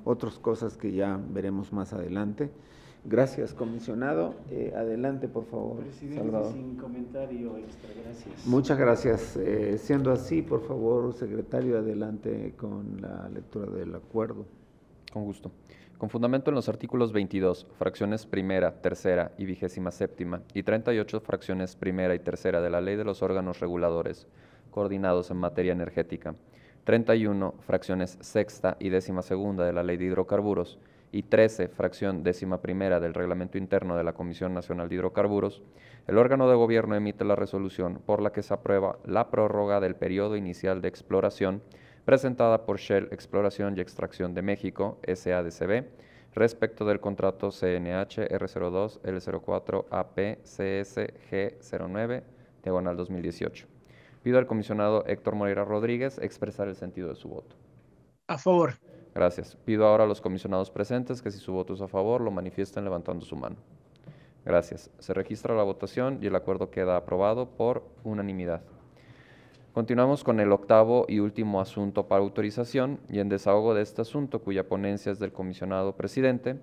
otras cosas que ya veremos más adelante. Gracias, comisionado. Adelante, por favor. Presidente, Salvador. sin comentario extra, gracias. Muchas gracias. Siendo así, por favor, secretario, adelante con la lectura del acuerdo. Con gusto. Con fundamento en los artículos 22, fracciones primera, tercera y 27ª, y 38 fracciones primera y tercera de la Ley de los Órganos Reguladores Coordinados en Materia Energética, 31 fracciones sexta y 12ª de la Ley de Hidrocarburos, y 13 fracción 11ª del Reglamento Interno de la Comisión Nacional de Hidrocarburos, el órgano de gobierno emite la resolución por la que se aprueba la prórroga del periodo inicial de exploración presentada por Shell Exploración y Extracción de México, SADCB, respecto del contrato CNH R02 L04 AP CS G09, diagonal 2018. Pido al comisionado Héctor Moreira Rodríguez expresar el sentido de su voto. A favor. Gracias. Pido ahora a los comisionados presentes que si su voto es a favor, lo manifiesten levantando su mano. Gracias. Se registra la votación y el acuerdo queda aprobado por unanimidad. Continuamos con el octavo y último asunto para autorización, y en desahogo de este asunto, cuya ponencia es del comisionado presidente,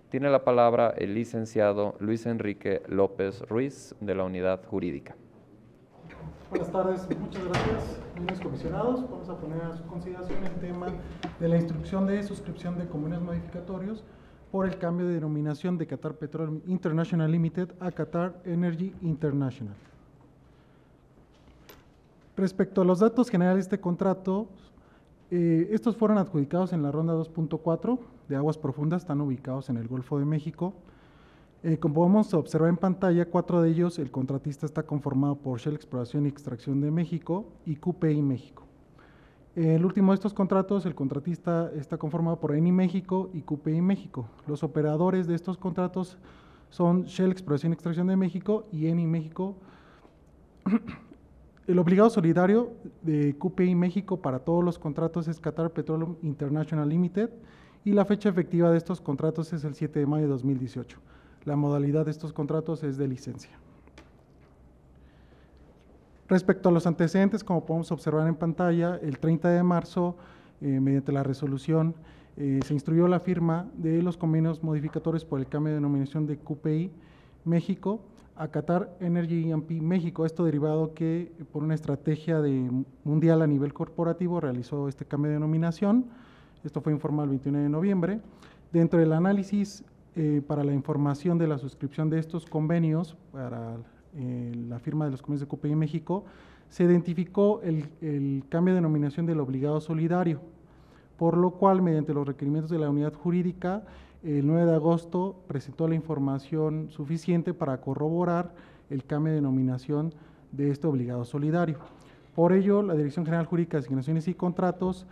tiene la palabra el licenciado Luis Enrique López Ruiz, de la Unidad Jurídica. Buenas tardes, muchas gracias, señores comisionados. Vamos a poner a su consideración el tema de la instrucción de suscripción de convenios modificatorios por el cambio de denominación de Qatar Petroleum International Limited a Qatar Energy International. Respecto a los datos generales de este contrato, estos fueron adjudicados en la ronda 2.4 de aguas profundas, están ubicados en el Golfo de México. Como podemos observar en pantalla, 4 de ellos, el contratista está conformado por Shell Exploración y Extracción de México y QPI México. El último de estos contratos, el contratista está conformado por Eni México y QPI México. Los operadores de estos contratos son Shell Exploración y Extracción de México y Eni México. El obligado solidario de QPI México para todos los contratos es Qatar Petroleum International Limited y la fecha efectiva de estos contratos es el 7 de mayo de 2018. La modalidad de estos contratos es de licencia. Respecto a los antecedentes, como podemos observar en pantalla, el 30 de marzo, mediante la resolución, se instruyó la firma de los convenios modificatorios por el cambio de denominación de QPI México a Qatar Energy E&P México, esto derivado que por una estrategia mundial a nivel corporativo realizó este cambio de denominación. Esto fue informado el 21 de noviembre. Dentro del análisis para la información de la suscripción de estos convenios, para la firma de los convenios de QPI México, se identificó el cambio de denominación del obligado solidario, por lo cual, mediante los requerimientos de la unidad jurídica, el 9 de agosto presentó la información suficiente para corroborar el cambio de denominación de este obligado solidario. Por ello, la Dirección General Jurídica de Asignaciones y Contratos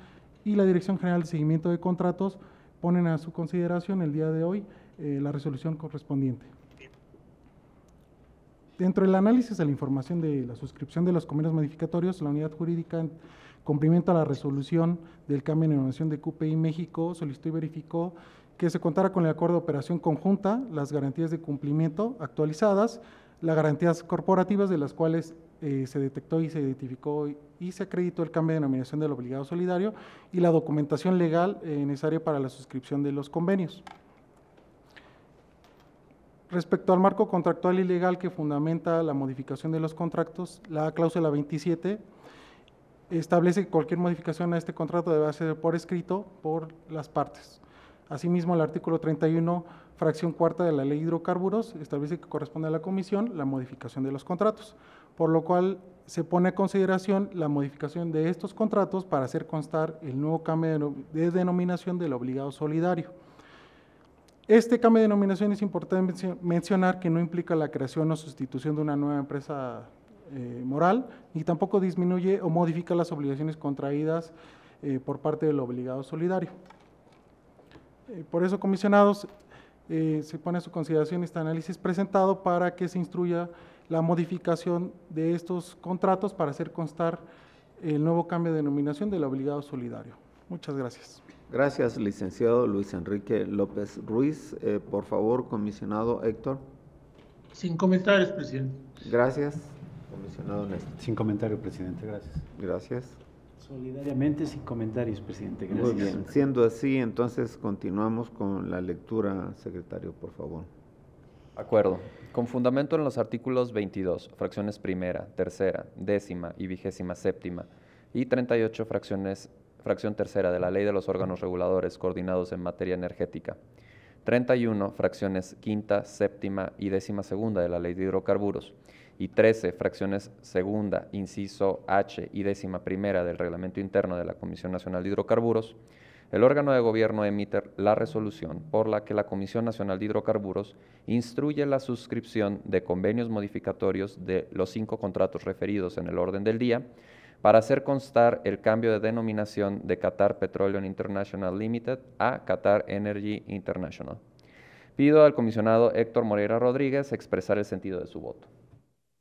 y la Dirección General de Seguimiento de Contratos ponen a su consideración el día de hoy la resolución correspondiente. Dentro del análisis de la información de la suscripción de los convenios modificatorios, la unidad jurídica, en cumplimiento a la resolución del cambio de denominación de QPI México, solicitó y verificó que se contara con el acuerdo de operación conjunta, las garantías de cumplimiento actualizadas, las garantías corporativas de las cuales se detectó y se identificó y se acreditó el cambio de denominación del obligado solidario y la documentación legal necesaria para la suscripción de los convenios. Respecto al marco contractual y legal que fundamenta la modificación de los contratos, la cláusula 27 establece que cualquier modificación a este contrato debe ser por escrito por las partes. Asimismo, el artículo 31, fracción cuarta de la Ley de Hidrocarburos, establece que corresponde a la Comisión la modificación de los contratos, por lo cual se pone a consideración la modificación de estos contratos para hacer constar el nuevo cambio de denominación del obligado solidario. Este cambio de denominación es importante mencionar que no implica la creación o sustitución de una nueva empresa moral, ni tampoco disminuye o modifica las obligaciones contraídas por parte del obligado solidario. Por eso, comisionados, se pone a su consideración este análisis presentado para que se instruya la modificación de estos contratos para hacer constar el nuevo cambio de denominación del obligado solidario. Muchas gracias. Gracias, licenciado Luis Enrique López Ruiz. Por favor, comisionado Héctor. Sin comentarios, presidente. Gracias, comisionado Néstor. Sin comentario, presidente, gracias. Gracias. Solidariamente, sin comentarios, presidente. Gracias. Muy bien, siendo así, entonces continuamos con la lectura, secretario, por favor. Acuerdo. Con fundamento en los artículos 22, fracciones primera, tercera, décima y 27ª, y 38 fracción tercera de la Ley de los órganos reguladores coordinados en materia energética, 31 fracciones quinta, séptima y 12ª de la Ley de Hidrocarburos, y 13 fracciones segunda, inciso H y 11ª del Reglamento Interno de la Comisión Nacional de Hidrocarburos, el órgano de gobierno emite la resolución por la que la Comisión Nacional de Hidrocarburos instruye la suscripción de convenios modificatorios de los 5 contratos referidos en el orden del día para hacer constar el cambio de denominación de Qatar Petroleum International Limited a Qatar Energy International. Pido al comisionado Héctor Moreira Rodríguez expresar el sentido de su voto.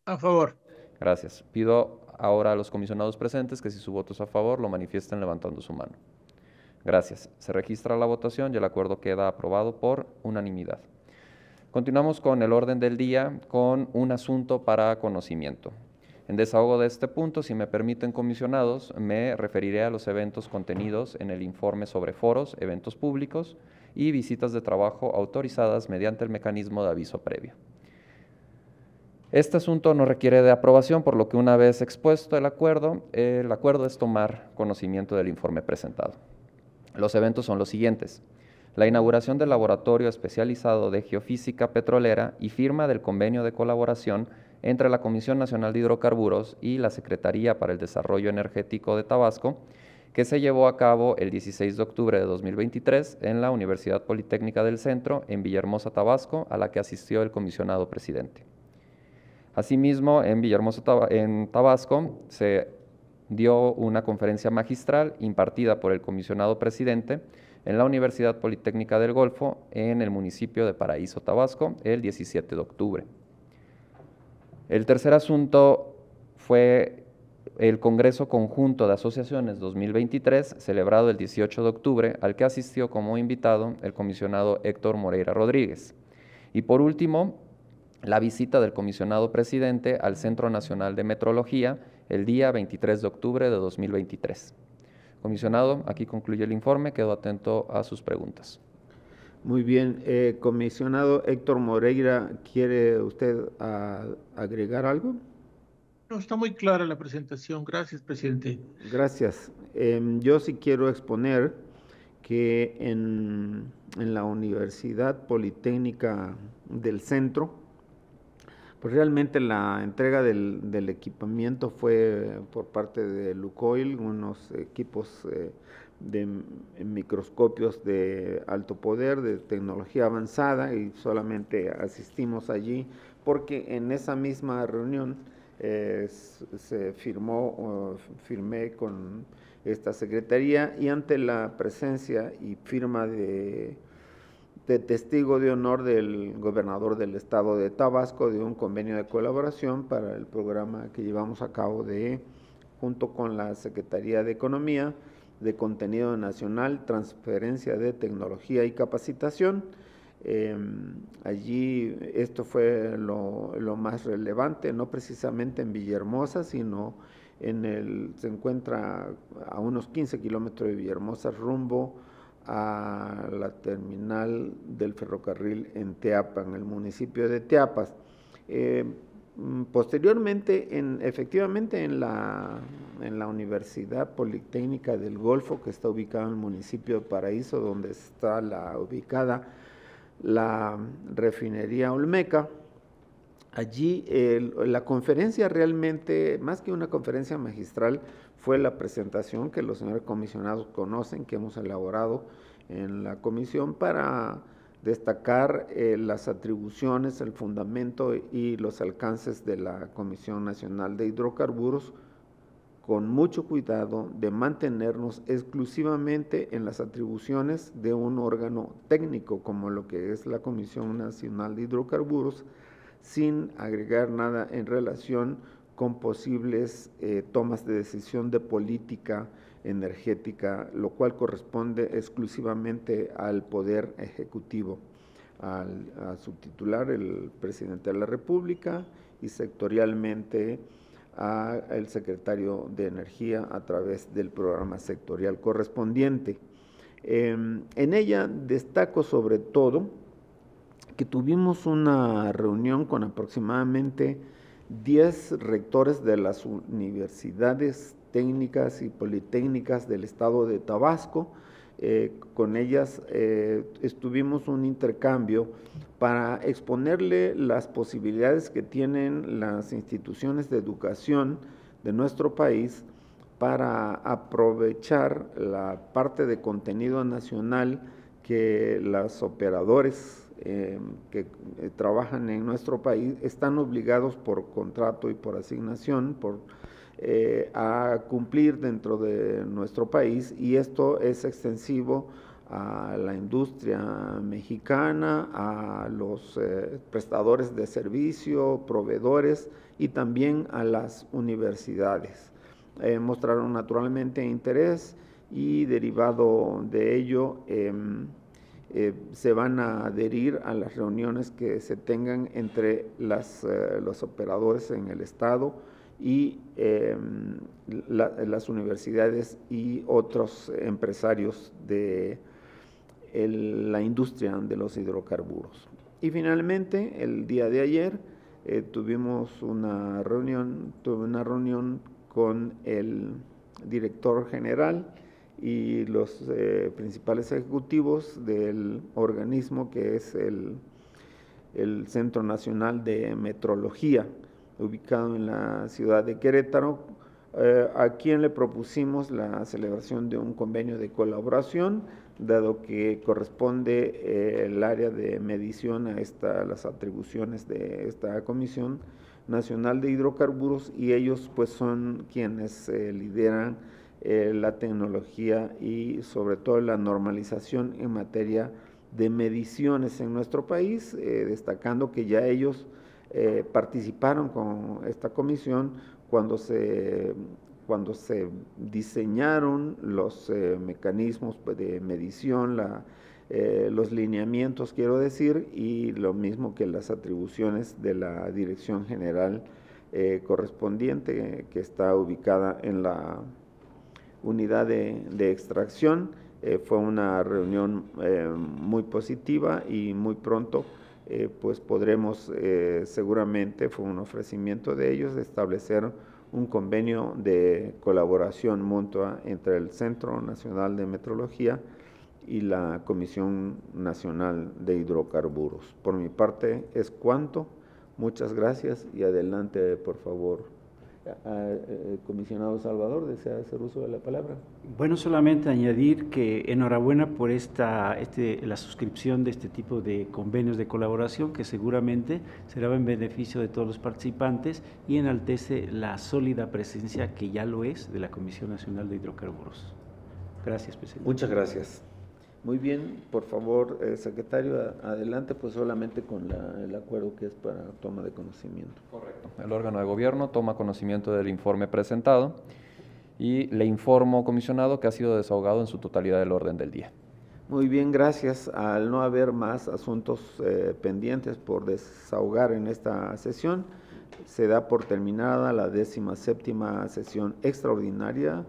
A favor. Gracias. Pido ahora a los comisionados presentes que si su voto es a favor lo manifiesten levantando su mano. Gracias. Se registra la votación y el acuerdo queda aprobado por unanimidad. Continuamos con el orden del día con un asunto para conocimiento. En desahogo de este punto, si me permiten, comisionados, me referiré a los eventos contenidos en el informe sobre foros, eventos públicos y visitas de trabajo autorizadas mediante el mecanismo de aviso previo. Este asunto no requiere de aprobación, por lo que una vez expuesto el acuerdo es tomar conocimiento del informe presentado. Los eventos son los siguientes: la inauguración del Laboratorio Especializado de Geofísica Petrolera y firma del convenio de colaboración entre la Comisión Nacional de Hidrocarburos y la Secretaría para el Desarrollo Energético de Tabasco, que se llevó a cabo el 16 de octubre de 2023 en la Universidad Politécnica del Centro, en Villahermosa, Tabasco, a la que asistió el comisionado presidente. Asimismo, en Tabasco se dio una conferencia magistral impartida por el comisionado presidente en la Universidad Politécnica del Golfo, en el municipio de Paraíso, Tabasco, el 17 de octubre. El tercer asunto fue el Congreso Conjunto de Asociaciones 2023, celebrado el 18 de octubre, al que asistió como invitado el comisionado Héctor Moreira Rodríguez. Y por último, la visita del comisionado presidente al Centro Nacional de Metrología el día 23 de octubre de 2023. Comisionado, aquí concluye el informe, quedo atento a sus preguntas. Muy bien, comisionado Héctor Moreira, ¿quiere usted agregar algo? No, está muy clara la presentación. Gracias, presidente. Gracias. Yo sí quiero exponer que en la Universidad Politécnica del Centro, pues realmente la entrega del equipamiento fue por parte de Lukoil, unos equipos de microscopios de alto poder, de tecnología avanzada, y solamente asistimos allí porque en esa misma reunión firmé con esta secretaría, y ante la presencia y firma de testigo de honor del gobernador del estado de Tabasco de un convenio de colaboración para el programa que llevamos a cabo junto con la Secretaría de Economía, de Contenido Nacional, Transferencia de Tecnología y Capacitación. Allí esto fue lo más relevante, no precisamente en Villahermosa, sino se encuentra a unos 15 kilómetros de Villahermosa, rumbo a la terminal del ferrocarril en Teapa, en el municipio de Teapas. Posteriormente, efectivamente en la Universidad Politécnica del Golfo, que está ubicada en el municipio de Paraíso, donde está ubicada la refinería Olmeca, allí la conferencia realmente, más que una conferencia magistral, fue la presentación que los señores comisionados conocen, que hemos elaborado en la comisión para destacar las atribuciones, el fundamento y los alcances de la Comisión Nacional de Hidrocarburos, con mucho cuidado de mantenernos exclusivamente en las atribuciones de un órgano técnico como lo que es la Comisión Nacional de Hidrocarburos, sin agregar nada en relación con posibles tomas de decisión de política energética, lo cual corresponde exclusivamente al Poder Ejecutivo, a su titular, el Presidente de la República, y sectorialmente al Secretario de Energía a través del programa sectorial correspondiente. En ella destaco sobre todo que tuvimos una reunión con aproximadamente 10 rectores de las universidades técnicas y politécnicas del estado de Tabasco. Con ellas tuvimos un intercambio para exponerle las posibilidades que tienen las instituciones de educación de nuestro país para aprovechar la parte de contenido nacional que los operadores que trabajan en nuestro país están obligados por contrato y por asignación a cumplir dentro de nuestro país, y esto es extensivo a la industria mexicana, a los prestadores de servicio, proveedores y también a las universidades. Mostraron naturalmente interés y derivado de ello se van a adherir a las reuniones que se tengan entre los operadores en el estado y las universidades y otros empresarios de la industria de los hidrocarburos. Y finalmente, el día de ayer tuve una reunión con el director general y los principales ejecutivos del organismo que es el Centro Nacional de Metrología, ubicado en la ciudad de Querétaro, a quien le propusimos la celebración de un convenio de colaboración, dado que corresponde el área de medición a las atribuciones de esta Comisión Nacional de Hidrocarburos, y ellos pues son quienes lideran la tecnología y sobre todo la normalización en materia de mediciones en nuestro país, destacando que ya ellos participaron con esta comisión cuando se diseñaron los mecanismos de medición, los lineamientos, quiero decir, y lo mismo que las atribuciones de la Dirección General correspondiente, que está ubicada en la unidad de extracción. Fue una reunión muy positiva y muy pronto pues podremos seguramente, fue un ofrecimiento de ellos, de establecer un convenio de colaboración mutua entre el Centro Nacional de Metrología y la Comisión Nacional de Hidrocarburos. Por mi parte es cuanto. Muchas gracias y adelante, por favor, Comisionado Salvador, ¿desea hacer uso de la palabra? Bueno, solamente añadir que enhorabuena por la suscripción de este tipo de convenios de colaboración, que seguramente será en beneficio de todos los participantes y enaltece la sólida presencia, que ya lo es, de la Comisión Nacional de Hidrocarburos. Gracias, presidente. Muchas gracias. Muy bien, por favor, secretario, adelante, pues solamente con el acuerdo que es para toma de conocimiento. Correcto. El órgano de gobierno toma conocimiento del informe presentado y le informo, comisionado, que ha sido desahogado en su totalidad del orden del día. Muy bien, gracias. Al no haber más asuntos pendientes por desahogar en esta sesión, se da por terminada la 17ª sesión extraordinaria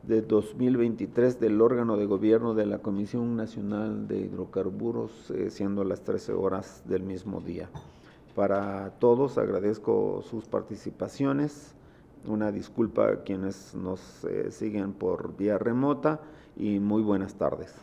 de 2023 del órgano de gobierno de la Comisión Nacional de Hidrocarburos, siendo las 13 horas del mismo día. Para todos agradezco sus participaciones, una disculpa a quienes nos siguen por vía remota y muy buenas tardes.